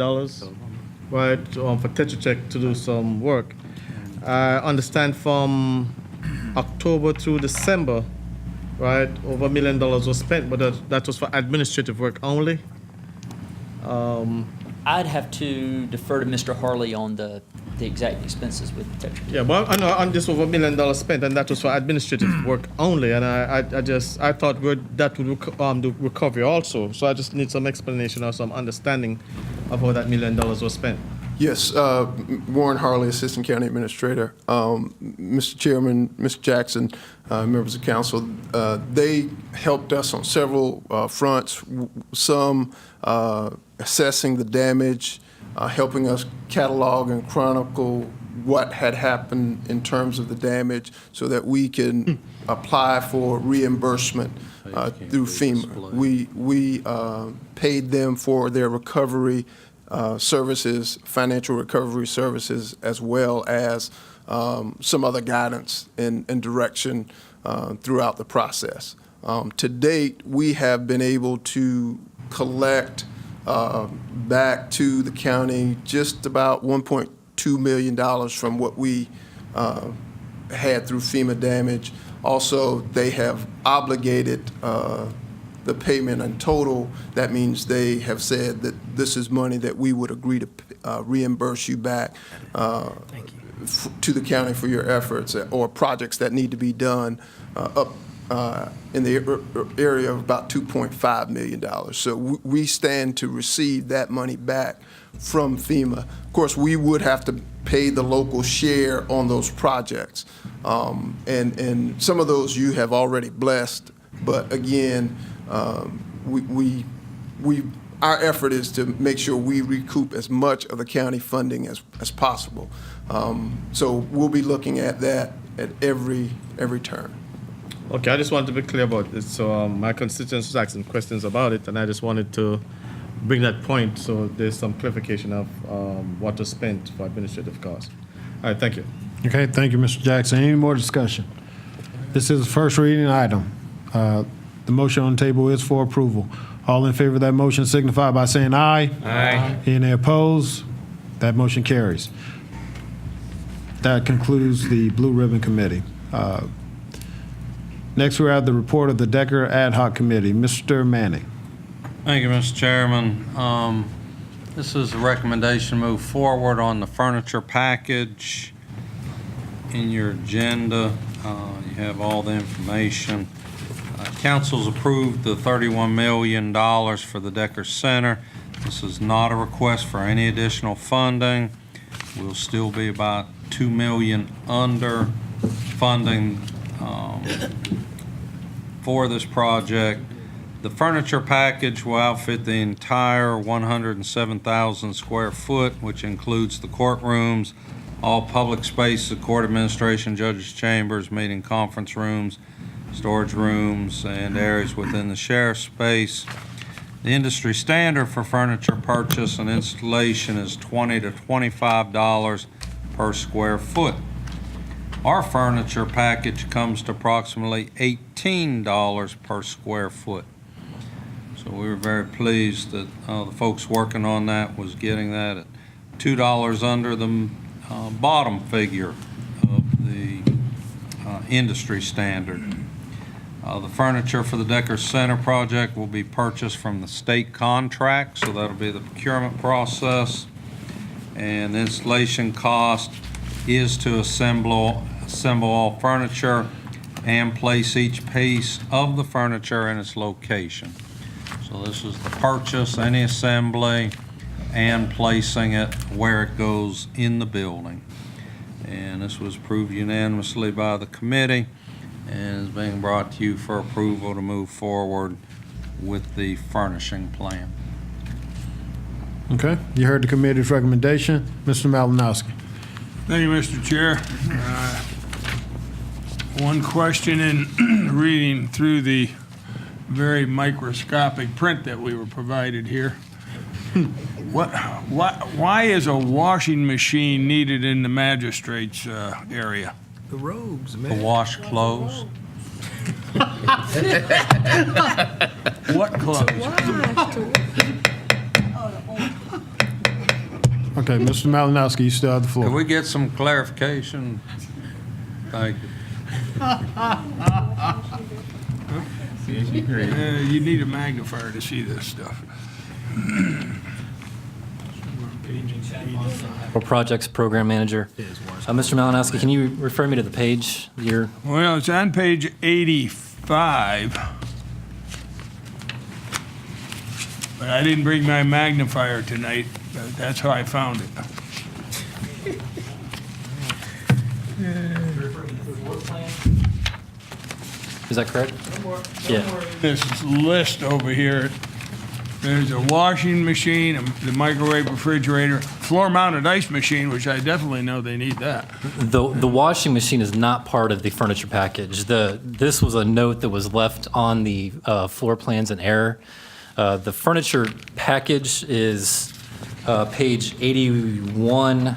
right, for Tetra Tech to do some work. I understand from October through December, right, over $1 million was spent, but that was for administrative work only. I'd have to defer to Mr. Harley on the exact expenses with Tetra Tech. Yeah, well, I know I'm just over $1 million spent, and that was for administrative work only. And I thought that would do recovery also. So I just need some explanation or some understanding of how that $1 million was spent. Yes, Warren Harley, Assistant County Administrator. Mr. Chairman, Mr. Jackson, members of council, they helped us on several fronts, some assessing the damage, helping us catalog and chronicle what had happened in terms of the damage so that we can apply for reimbursement through FEMA. We paid them for their recovery services, financial recovery services, as well as some other guidance and direction throughout the process. To date, we have been able to collect back to the county just about $1.2 million from what we had through FEMA damage. Also, they have obligated the payment in total. That means they have said that this is money that we would agree to reimburse you back to the county for your efforts or projects that need to be done up in the area of about $2.5 million. So we stand to receive that money back from FEMA. Of course, we would have to pay the local share on those projects. And some of those you have already blessed, but again, our effort is to make sure we recoup as much of the county funding as possible. So we'll be looking at that at every turn. Okay, I just wanted to be clear about this. So my constituents was asking questions about it, and I just wanted to bring that point so there's some clarification of what was spent for administrative costs. All right, thank you. Okay, thank you, Mr. Jackson. Any more discussion? This is the first reading item. The motion on the table is for approval. All in favor of that motion signify by saying aye. Aye. Any opposed? That motion carries. That concludes the Blue Ribbon Committee. Next, we have the report of the Decker Ad Hoc Committee. Mr. Manning. Thank you, Mr. Chairman. This is a recommendation to move forward on the furniture package. In your agenda, you have all the information. Council's approved the $31 million for the Decker Center. This is not a request for any additional funding. We'll still be about $2 million under funding for this project. The furniture package will outfit the entire 107,000 square foot, which includes the courtrooms, all public spaces, court administration, judges' chambers, meeting conference rooms, storage rooms, and areas within the sheriff's space. The industry standard for furniture purchase and installation is $20 to $25 per square foot. Our furniture package comes to approximately $18 per square foot. So we were very pleased that the folks working on that was getting that at $2 under the bottom figure of the industry standard. The furniture for the Decker Center project will be purchased from the state contract, so that'll be the procurement process. And the installation cost is to assemble all furniture and place each piece of the furniture in its location. So this is the purchase, any assembly, and placing it where it goes in the building. And this was approved unanimously by the committee and is being brought to you for approval to move forward with the furnishing plan. Okay, you heard the committee's recommendation. Mr. Malinowski. Thank you, Mr. Chair. One question in reading through the very microscopic print that we were provided here. Why is a washing machine needed in the magistrate's area? The robes, To man. wash clothes. What clothes? Okay, Mr. Malinowski, you still have the Could floor. we get some clarification? Thank you. You need a magnifier to see this stuff. Or Projects Program Manager. Mr. Malinowski, can you refer me to the page? Well, it's on page 85. But I didn't bring my magnifier tonight. That's how I found it. Is that correct? Yeah. This list over here, there's a washing machine, the microwave, refrigerator, floor-mounted ice machine, which I definitely know they need that. The washing machine is not part of the furniture package. This was a note that was left on the floor plans in error. The furniture package is page 81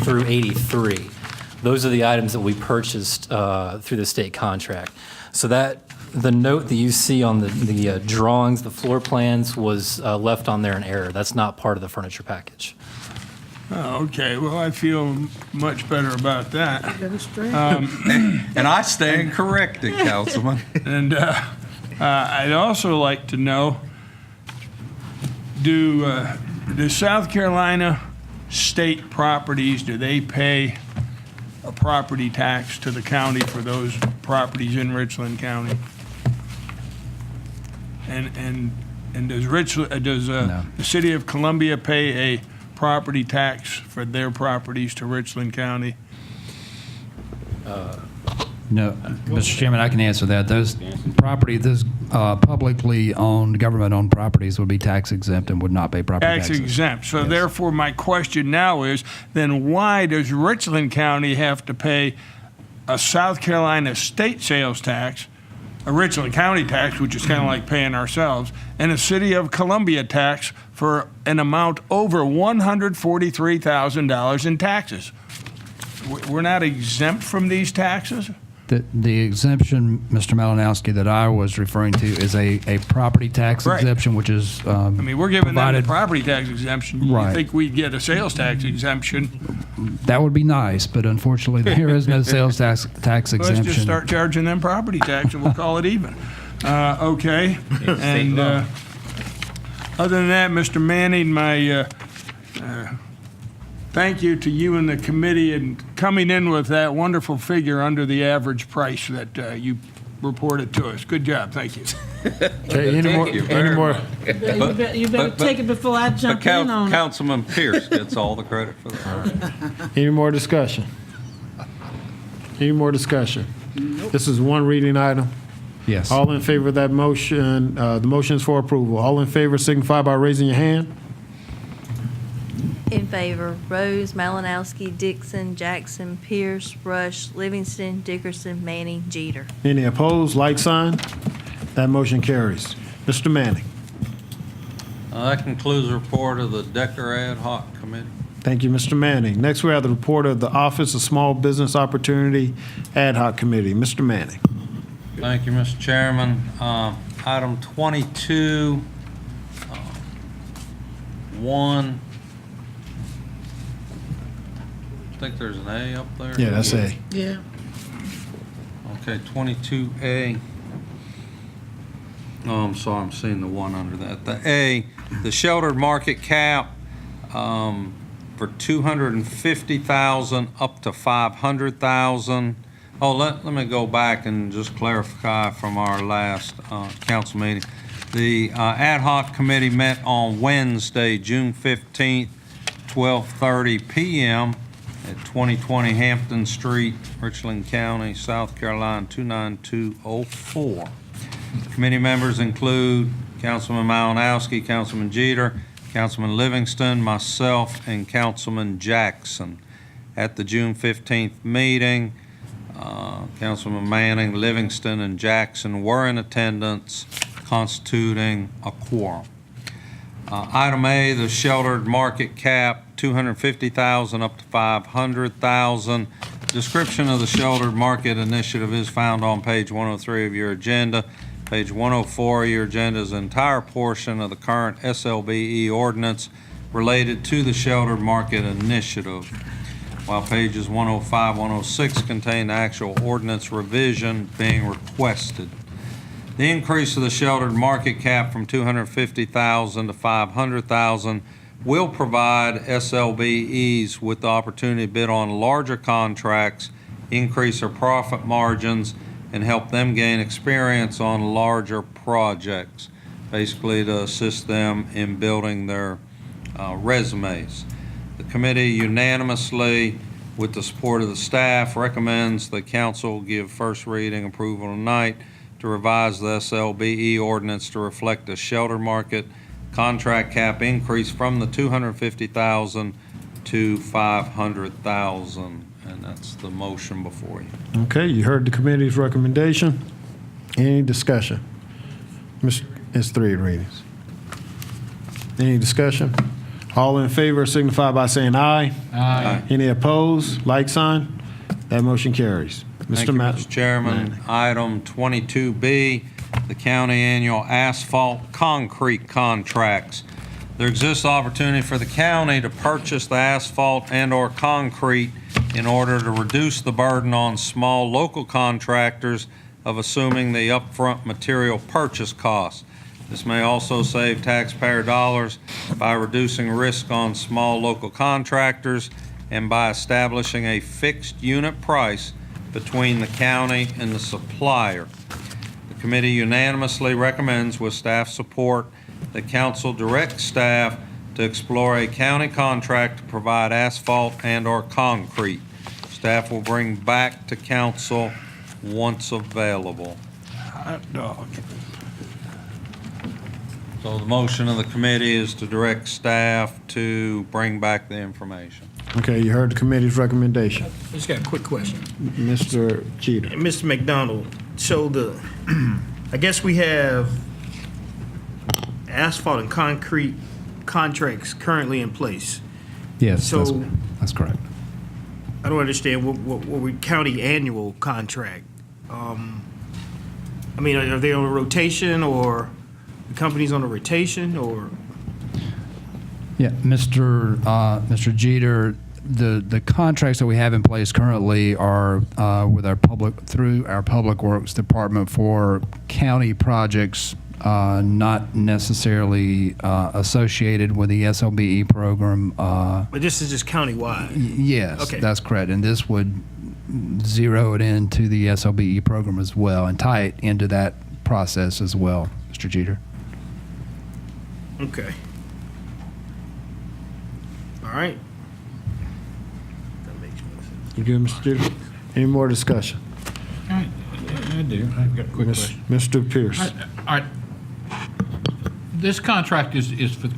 through 83. Those are the items that we purchased through the state contract. So the note that you see on the drawings, the floor plans, was left on there in error. That's not part of the furniture package. Oh, okay, well, I feel much better about that. And I stand corrected, Councilman. And I'd also like to know, do South Carolina state properties, do they pay a property tax to the county for those properties in Richland County? And does the city of Columbia pay a property tax for their properties to Richland County? No, Mr. Chairman, I can answer that. Those publicly owned, government-owned properties would be tax exempt and would not pay property Tax taxes. exempt. So therefore, my question now is, then why does Richland County have to pay a South Carolina state sales tax, a Richland County tax, which is kind of like paying ourselves, and a City of Columbia tax for an amount over $143,000 in taxes? We're not exempt from these taxes? The exemption, Mr. Malinowski, that I was referring to is a property tax Right. exemption, which is I mean, we're giving them the provided. property tax exemption. You Right. think we'd get a sales tax exemption? That would be nice, but unfortunately, there is no sales tax exemption. Let's just start charging them property tax and we'll call it even. Okay. And other than that, Mr. Manning, my thank you to you and the committee in coming in with that wonderful figure under the average price that you reported to us. Good job. Thank you. Okay, any more? you very much. You better take it before I jump in on it. Councilman Pierce gets all the credit for that. Any more discussion? Any more discussion? This is one reading item. Yes. All in favor of that motion, the motion is for approval. All in favor signify by raising your hand. In favor, Rose, Malinowski, Dixon, Jackson, Pierce, Rush, Livingston, Dickerson, Manning, Jeter. Any opposed, like sign? That motion carries. Mr. Manning. That concludes the report of the Decker Ad Hoc Committee. Thank you, Mr. Manning. Next, we have the report of the Office of Small Business Opportunity Ad Hoc Committee. Mr. Manning. Thank you, Mr. Chairman. Item 22, 1. I think there's an A up there. Yeah, that's A. Yeah. Okay, 22A. Oh, I'm sorry, I'm seeing the 1 under that. The A, the sheltered market cap, for $250,000 up to $500,000. Oh, let me go back and just clarify from our last council meeting. The ad hoc committee met on Wednesday, June 15th, 12:30 p.m. at 2020 Hampton Street, Richland County, South Carolina, 29204. Committee members include Councilman Malinowski, Councilman Jeter, Councilman Livingston, myself, and Councilman Jackson. At the June 15th meeting, Councilman Manning, Livingston, and Jackson were in attendance, constituting a quorum. Item A, the sheltered market cap, $250,000 up to $500,000. Description of the sheltered market initiative is found on page 103 of your agenda. Page 104 of your agenda is the entire portion of the current SLBE ordinance related to the sheltered market initiative, while pages 105, 106 contain the actual ordinance revision being requested. The increase of the sheltered market cap from $250,000 to $500,000 will provide SLBEs with the opportunity to bid on larger contracts, increase their profit margins, and help them gain experience on larger projects, basically to assist them in building their resumes. The committee unanimously, with the support of the staff, recommends the council give first reading approval tonight to revise the SLBE ordinance to reflect a shelter market contract cap increase from the $250,000 to $500,000. And that's the motion before you. Okay, you heard the committee's recommendation. Any discussion? It's 3 readings. Any discussion? All in favor signify by saying aye. Aye. Any opposed? Like sign. That motion carries. Thank you, Mr. Chairman. Item 22B, the county annual asphalt concrete contracts. There exists opportunity for the county to purchase the asphalt and/or concrete in order to reduce the burden on small local contractors of assuming the upfront material purchase costs. This may also save taxpayer dollars by reducing risk on small local contractors and by establishing a fixed unit price between the county and the supplier. The committee unanimously recommends, with staff support, that council direct staff to explore a county contract to provide asphalt and/or concrete. Staff will bring back to council once available. Hot dog. So the motion of the committee is to direct staff to bring back the information. Okay, you heard the committee's recommendation. I just got a quick question. Mr. Jeter. Mr. McDonald, so I guess we have asphalt and concrete contracts currently in place. Yes, So that's correct. I don't understand what we county annual contract. I mean, are they on a rotation, or the company's on a rotation, or? Yeah, Mr. Jeter, the contracts that we have in place currently are with through our Public Works Department for county projects, not necessarily associated with the SLBE program. But this is just countywide? Yes, Okay. that's correct. And this would zero it into the SLBE program as well and tie it into that process as well, Mr. Jeter. Okay. All right. That makes more sense. You good, Mr. Jeter? Any more discussion? I do. I've got a quick question. Mr. Pierce. All right. This contract is for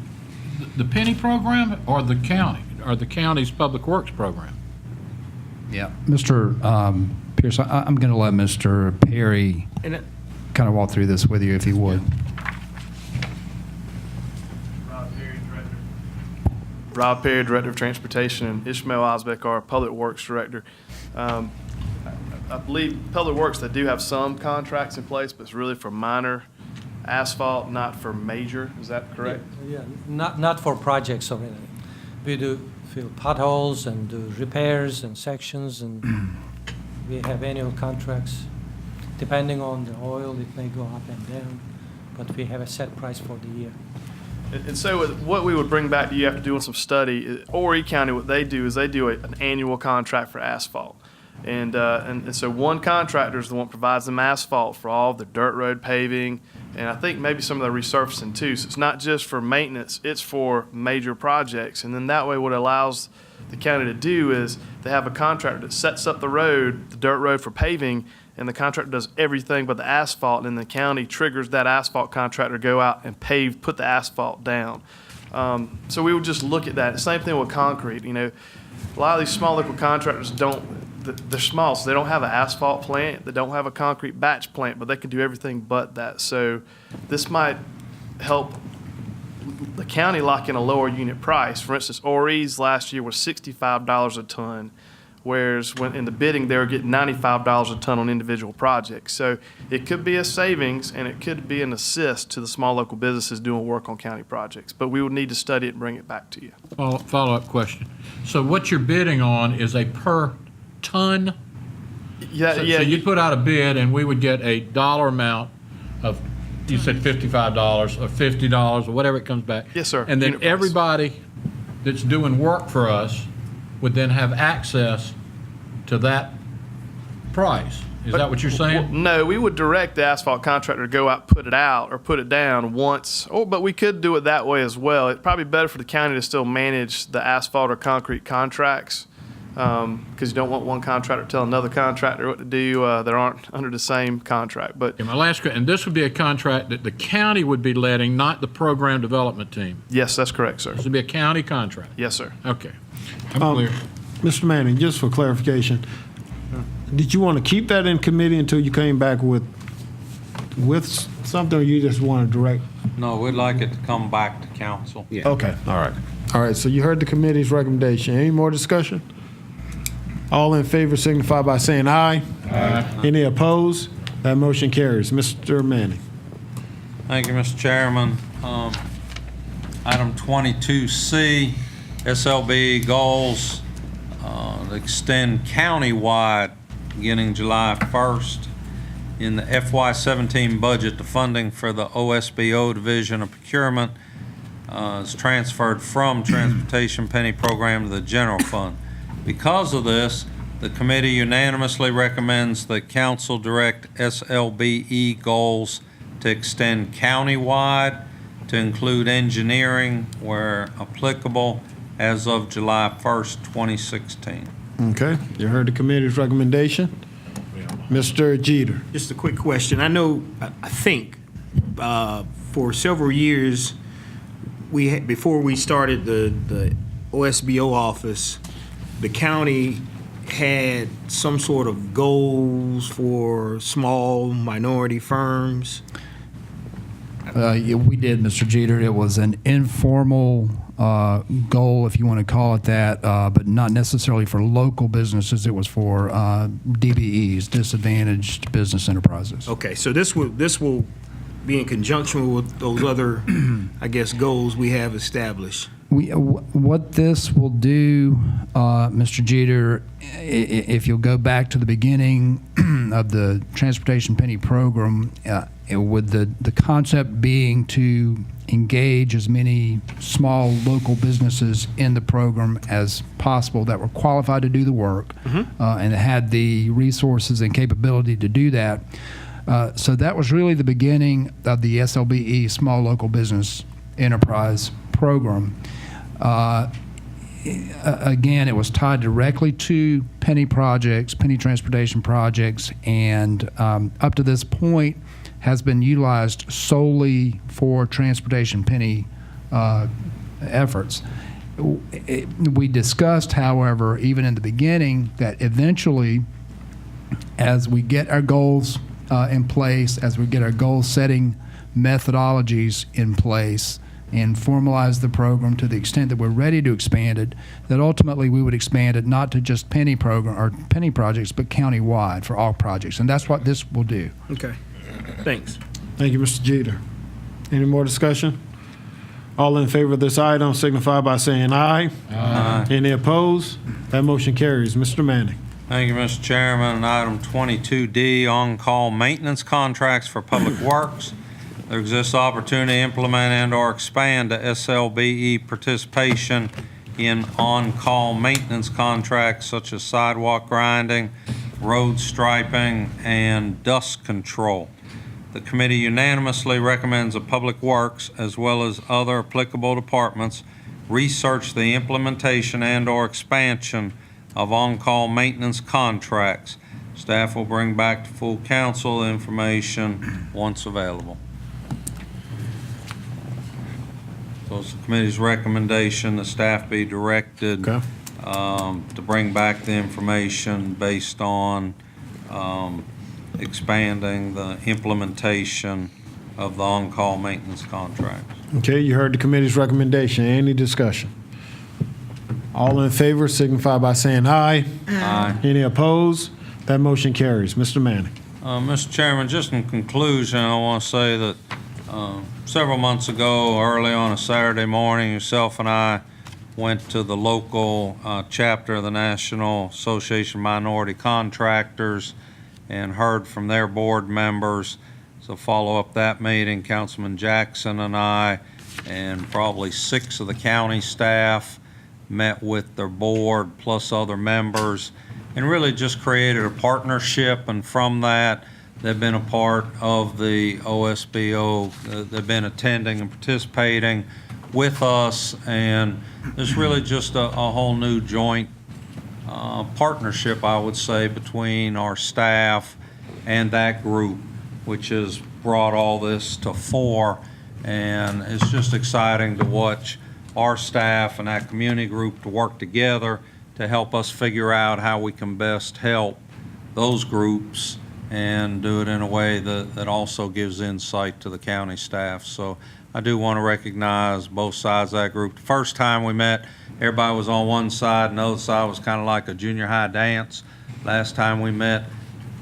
the Penny program or the county, or the county's Public Works program? Yeah. Mr. Pierce, I'm going to let Mr. Perry kind of walk through this with you if he would. Rob Perry, Director of Transportation, and Ishmael Osbeck, our Public Works Director. I believe Public Works, they do have some contracts in place, but it's really for minor asphalt, not for major. Is that correct? Yeah, not for projects already. We do fill potholes and do repairs and sections, and we have annual contracts. Depending on the oil, it may go up and down, but we have a set price for the year. And so what we would bring back to you after doing some study, Horry County, what they do is they do an annual contract for asphalt. And so one contractor is the one that provides them asphalt for all the dirt road paving, and I think maybe some of the resurfacing too. So it's not just for maintenance, it's for major projects. And then that way what it allows the county to do is they have a contractor that sets up the road, the dirt road for paving, and the contractor does everything but the asphalt, and the county triggers that asphalt contractor to go out and put the asphalt down. So we would just look at that. Same thing with concrete. You know, a lot of these small local contractors they're small, so they don't have an asphalt plant, they don't have a concrete batch plant, but they can do everything but that. So this might help the county lock in a lower unit price. For instance, Horry's last year was $65 a ton, whereas when in the bidding, they were getting $95 a ton on individual projects. So it could be a savings, and it could be an assist to the small local businesses doing work on county projects. But we would need to study it and bring it back to you. Follow-up question. So what you're bidding on is a per ton? Yeah, So yeah. you put out a bid, and we would get a dollar amount of, you said $55 or $50 or whatever it comes back. Yes, sir. And then Unit price. everybody that's doing work for us would then have access to that price. Is that what you're saying? No, we would direct the asphalt contractor to go out, put it out, or put it down once. But we could do it that way as well. It'd probably be better for the county to still manage the asphalt or concrete contracts, because you don't want one contractor telling another contractor what to do that aren't under the same contract. But Okay, my last question, and this would be a contract that the county would be letting, not the program development team. yes, that's correct, sir. This would be a county contract. Yes, sir. Okay, I'm clear. Mr. Manning, just for clarification, did you want to keep that in committee until you came back with something, or you just want to direct? No, we'd like it to come back to council. Okay, all right. All right, so you heard the committee's recommendation. Any more discussion? All in favor signify by saying aye. Aye. Any opposed? That motion carries. Mr. Manning. Thank you, Mr. Chairman. Item 22C, SLB goals to extend countywide beginning July 1st. In the FY17 budget, the funding for the OSBO Division of Procurement is transferred from Transportation Penny Program to the General Fund. Because of this, the committee unanimously recommends that council direct SLBE goals to extend countywide to include engineering where applicable as of July 1st, 2016. Okay, you heard the committee's recommendation. Mr. Jeter. Just a quick question. I know, I think, for several years, before we started the OSBO office, the county had some sort of goals for small minority firms. Yeah, we did, Mr. Jeter. It was an informal goal, if you want to call it that, but not necessarily for local businesses. It was for DBEs, disadvantaged business enterprises. Okay, so this will be in conjunction with those other, I guess, goals we have established. What this will do, Mr. Jeter, if you'll go back to the beginning of the Transportation Penny Program, with the concept being to engage as many small local businesses in the program as possible that were qualified to do the work and had the resources and capability to do that. So that was really the beginning of the SLBE, Small Local Business Enterprise Program. Again, it was tied directly to penny projects, penny transportation projects, and up to this point has been utilized solely for transportation penny efforts. We discussed, however, even in the beginning, that eventually, as we get our goals in place, as we get our goal-setting methodologies in place, and formalize the program to the extent that we're ready to expand it, that ultimately we would expand it not to just penny program or penny projects, but countywide for all projects. And that's what this will do. Okay, thanks. Thank you, Mr. Jeter. Any more discussion? All in favor of this item signify by saying aye. Aye. Any opposed? That motion carries. Mr. Manning. Thank you, Mr. Chairman. Item 22D, on-call maintenance contracts for public works. There exists opportunity to implement and/or expand the SLBE participation in on-call maintenance contracts such as sidewalk grinding, road striping, and dust control. The committee unanimously recommends that Public Works, as well as other applicable departments, research the implementation and/or expansion of on-call maintenance contracts. Staff will bring back to full council information once available. So it's the committee's recommendation that staff be directed to bring back the information based on expanding the implementation of the on-call maintenance contracts. Okay, you heard the committee's recommendation. Any discussion? All in favor signify by saying aye. Aye. Any opposed? That motion carries. Mr. Manning. Mr. Chairman, just in conclusion, I want to say that several months ago, early on a Saturday morning, yourself and I went to the local chapter of the National Association of Minority Contractors and heard from their board members. So follow up that meeting, Councilman Jackson and I and probably 6 of the county staff met with their board plus other members and really just created a partnership, and from that they've been a part of the OSBO. They've been attending and participating with us, and there's really just a whole new joint partnership, I would say, between our staff and that group, which has brought all this to fore. And it's just exciting to watch our staff and that community group to work together to help us figure out how we can best help those groups and do it in a way that also gives insight to the county staff. So I do want to recognize both sides of that group. The first time we met, everybody was on one side and the other side was kind of like a junior high dance. Last time we met,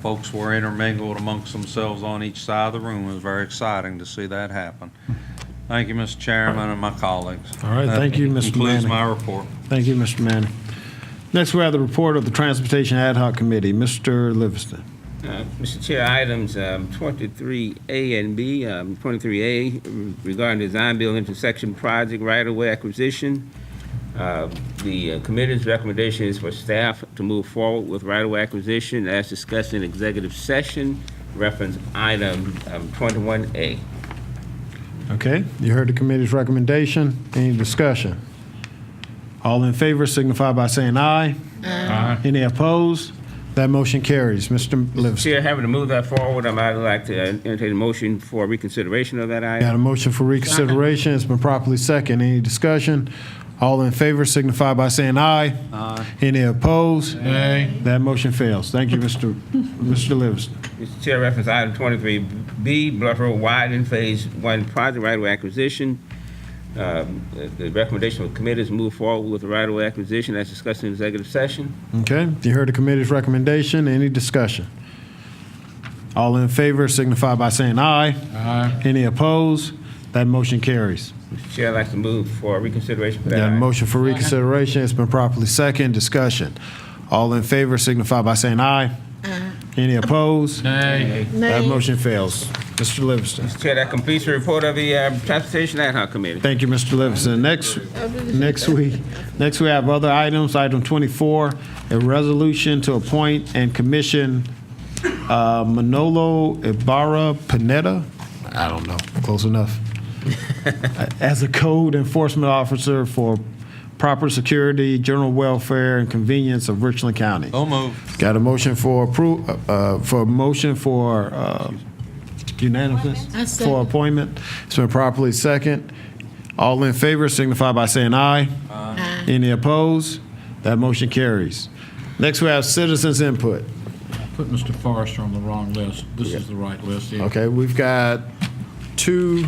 folks were intermingled amongst themselves on each side of the room. It was very exciting to see that happen. Thank you, Mr. Chairman, and my colleagues. All right, thank you, Mr. That concludes Manning. my report. Thank you, Mr. Manning. Next, we have the report of the Transportation Ad Hoc Committee. Mr. Livingston. Mr. Chair, items 23A and B. 23A regarding design build intersection project right-of-way acquisition. The committee's recommendation is for staff to move forward with right-of-way acquisition as discussed in executive session, reference item 21A. Okay, you heard the committee's recommendation. Any discussion? All in favor signify by saying aye. Aye. Any opposed? That motion carries. Mr. Livingston. Chair, having to move that forward, I might like to entertain a motion for reconsideration of that item. Got a motion for reconsideration. It's been properly second. Any discussion? All in favor signify by saying aye. Aye. Any opposed? Nay. That motion fails. Thank you, Mr. Livingston. Mr. Chair, reference item 23B, Bluff Road widening Phase 1 project right-of-way acquisition. The recommendation of the committee is move forward with the right-of-way acquisition as discussed in executive session. Okay, you heard the committee's recommendation. Any discussion? All in favor signify by saying aye. Aye. Any opposed? That motion carries. Mr. Chair, I'd like to move for reconsideration for that Got a item. motion for reconsideration. It's been properly second. Discussion. All in favor signify by saying aye. Any opposed? Nay. That motion fails. Mr. Livingston. Mr. Chair, that completes the report of the Transportation Ad Hoc Committee. Thank you, Mr. Livingston. Next we have other items. Item 24, a resolution to appoint and commission Manolo Ibarra Pineda. I don't know. Close enough. As a code enforcement officer for proper security, general welfare, and convenience of Richland County. So moved. Got a motion for unanimous for appointment. It's been properly second. All in favor signify by saying aye. Aye. Any opposed? That motion carries. Next we have citizens input. I put Mr. Forrester on the wrong list. This is the right list here. Okay, we've got two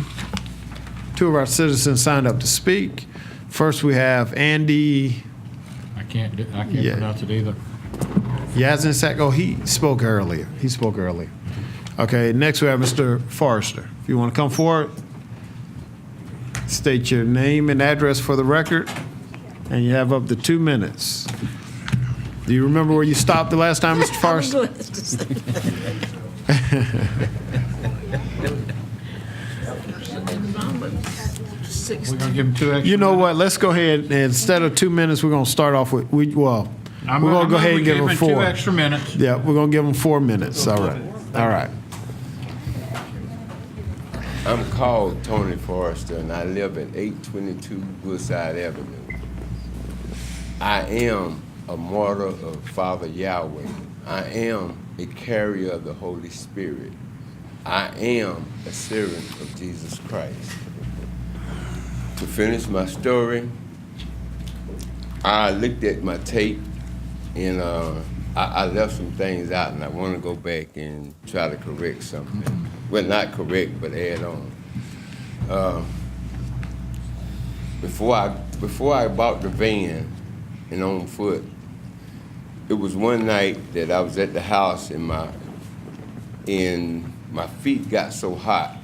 of our citizens signed up to speak. First we have Andy I can't pronounce it either. Yazin. Oh, he spoke earlier. Okay, next we have Mr. Forrester. If you want to come forward, state your name and address for the record, and you have up to 2 minutes. Do you remember where you stopped the last time, Mr. Forrester? We're going to give them 2 extra You know minutes. what, let's go ahead, and instead of 2 minutes, we're gonna start off with, we're gonna go ahead and give them 4. 2 extra minutes. Yeah, we're gonna give them 4 minutes, all right, all right. I'm called Tony Forrester, and I live at 822 Woodside Avenue. I am a martyr of Father Yahweh. I am a carrier of the Holy Spirit. I am a servant of Jesus Christ. To finish my story, I looked at my tape, and I left some things out, and I want to go back and try to correct something. Well, not correct, but add on. Before I bought the van and on foot, it was one night that I was at the house, and my feet got so hot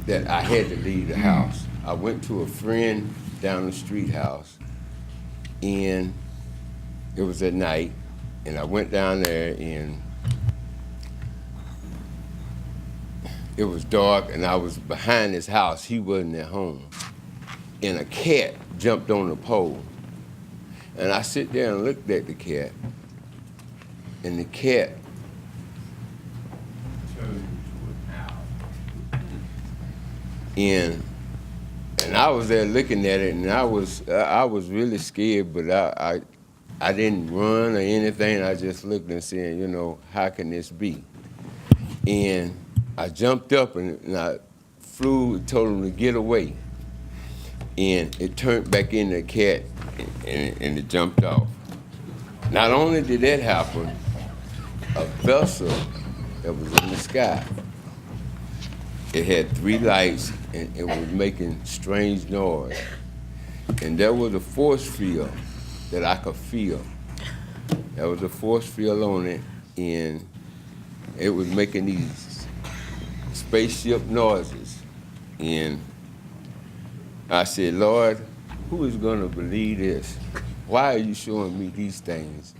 that I had to leave the house. I went to a friend down the street house, and it was at night, and I went down there, and it was dark, and I was behind his house. He wasn't at home, and a cat jumped on the pole, and I sit there and looked at the cat, and the cat turned into an owl. And I was there looking at it, and I was really scared, but I didn't run or anything. I just looked and said, you know, how can this be? And I jumped up and I flew, told him to get away. And it turned back into a cat, and it jumped off. Not only did that happen, a vessel that was in the sky, it had 3 lights, and it was making strange noise. And there was a force field that I could feel. There was a force field on it, and it was making these spaceship noises. And I said, Lord, who is gonna believe this? Why are you showing me these things?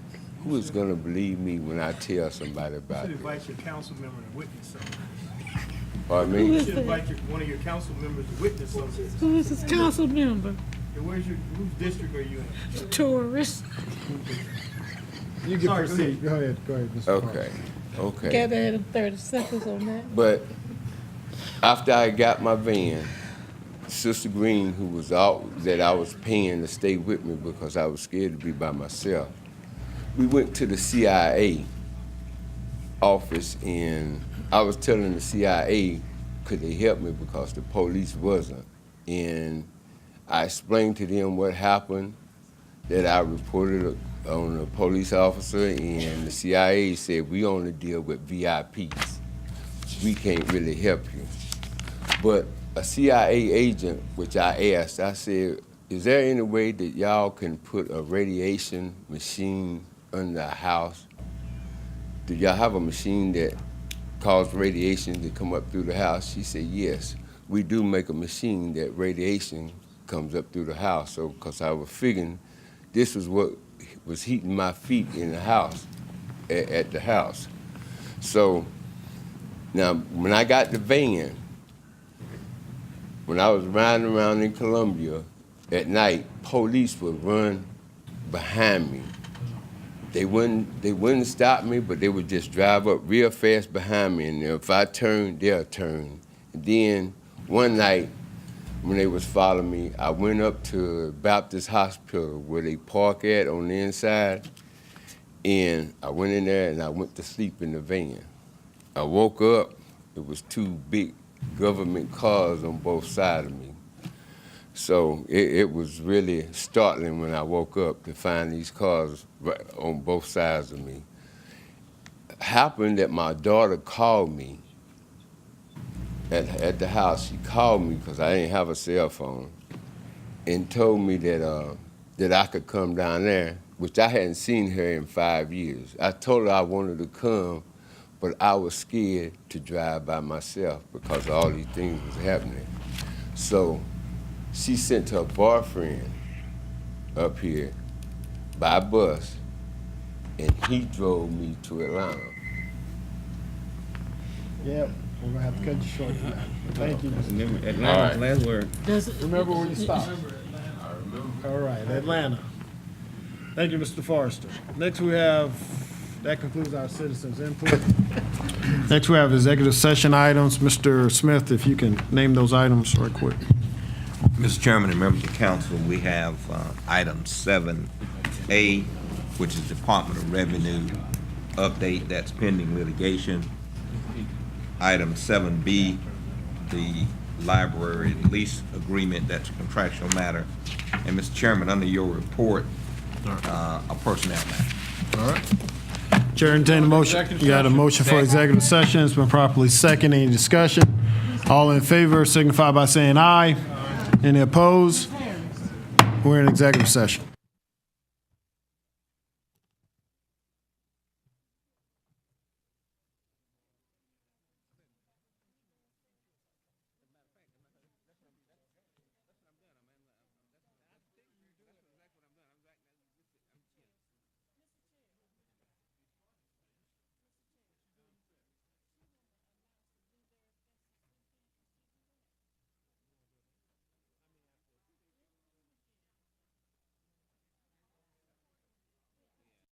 Who is gonna believe me when I tell somebody about You it? should invite your council member to witness something. Pardon me? You should invite one of your council members to witness something. Who is this council member? Whose district are you in? Tourist. You can proceed. Go ahead, Mr. Okay, okay. Gather had 30 seconds on that. But after I got my van, Sister Green, who was out, that I was paying to stay with me because I was scared to be by myself, we went to the CIA office, and I was telling the CIA, could they help me because the police wasn't. And I explained to them what happened, that I reported on a police officer, and the CIA said, we only deal with VIPs. We can't really help you. But a CIA agent, which I asked, I said, is there any way that y'all can put a radiation machine under a house? Do y'all have a machine that causes radiation to come up through the house? She said, yes, we do make a machine that radiation comes up through the house. So, because I was figuring this was what was heating my feet in the house, at the house. So, now, when I got the van, when I was riding around in Columbia at night, police would run behind me. They wouldn't stop me, but they would just drive up real fast behind me, and if I turned, they'll turn. And then one night, when they was following me, I went up to Baptist Hospital where they park at on the inside, and I went in there and I went to sleep in the van. I woke up, it was 2 big government cars on both sides of me. So it was really startling when I woke up to find these cars right on both sides of me. It happened that my daughter called me at the house. She called me because I didn't have a cell phone, and told me that I could come down there, which I hadn't seen her in 5 years. I told her I wanted to come, but I was scared to drive by myself because all these things was happening. So she sent her boyfriend up here by bus, and he drove me to Atlanta. Yep. We're gonna have to cut you short tonight. Thank you. Remember, Atlanta's last word. Remember where you stopped. All right, Atlanta. Thank you, Mr. Forrester. Next we have, that concludes our citizens' input. Next we have executive session items. Mr. Smith, if you can name those items right quick. Mr. Chairman and members of council, we have item 7A, which is Department of Revenue update that's pending litigation. Item 7B, the library lease agreement, that's a contractual matter. And Mr. Chairman, under your report, a personnel matter. All right. Chair, entertain a motion. You got a motion for executive session. It's been properly seconded. Any discussion? All in favor signify by saying aye. Any opposed? We're in executive session.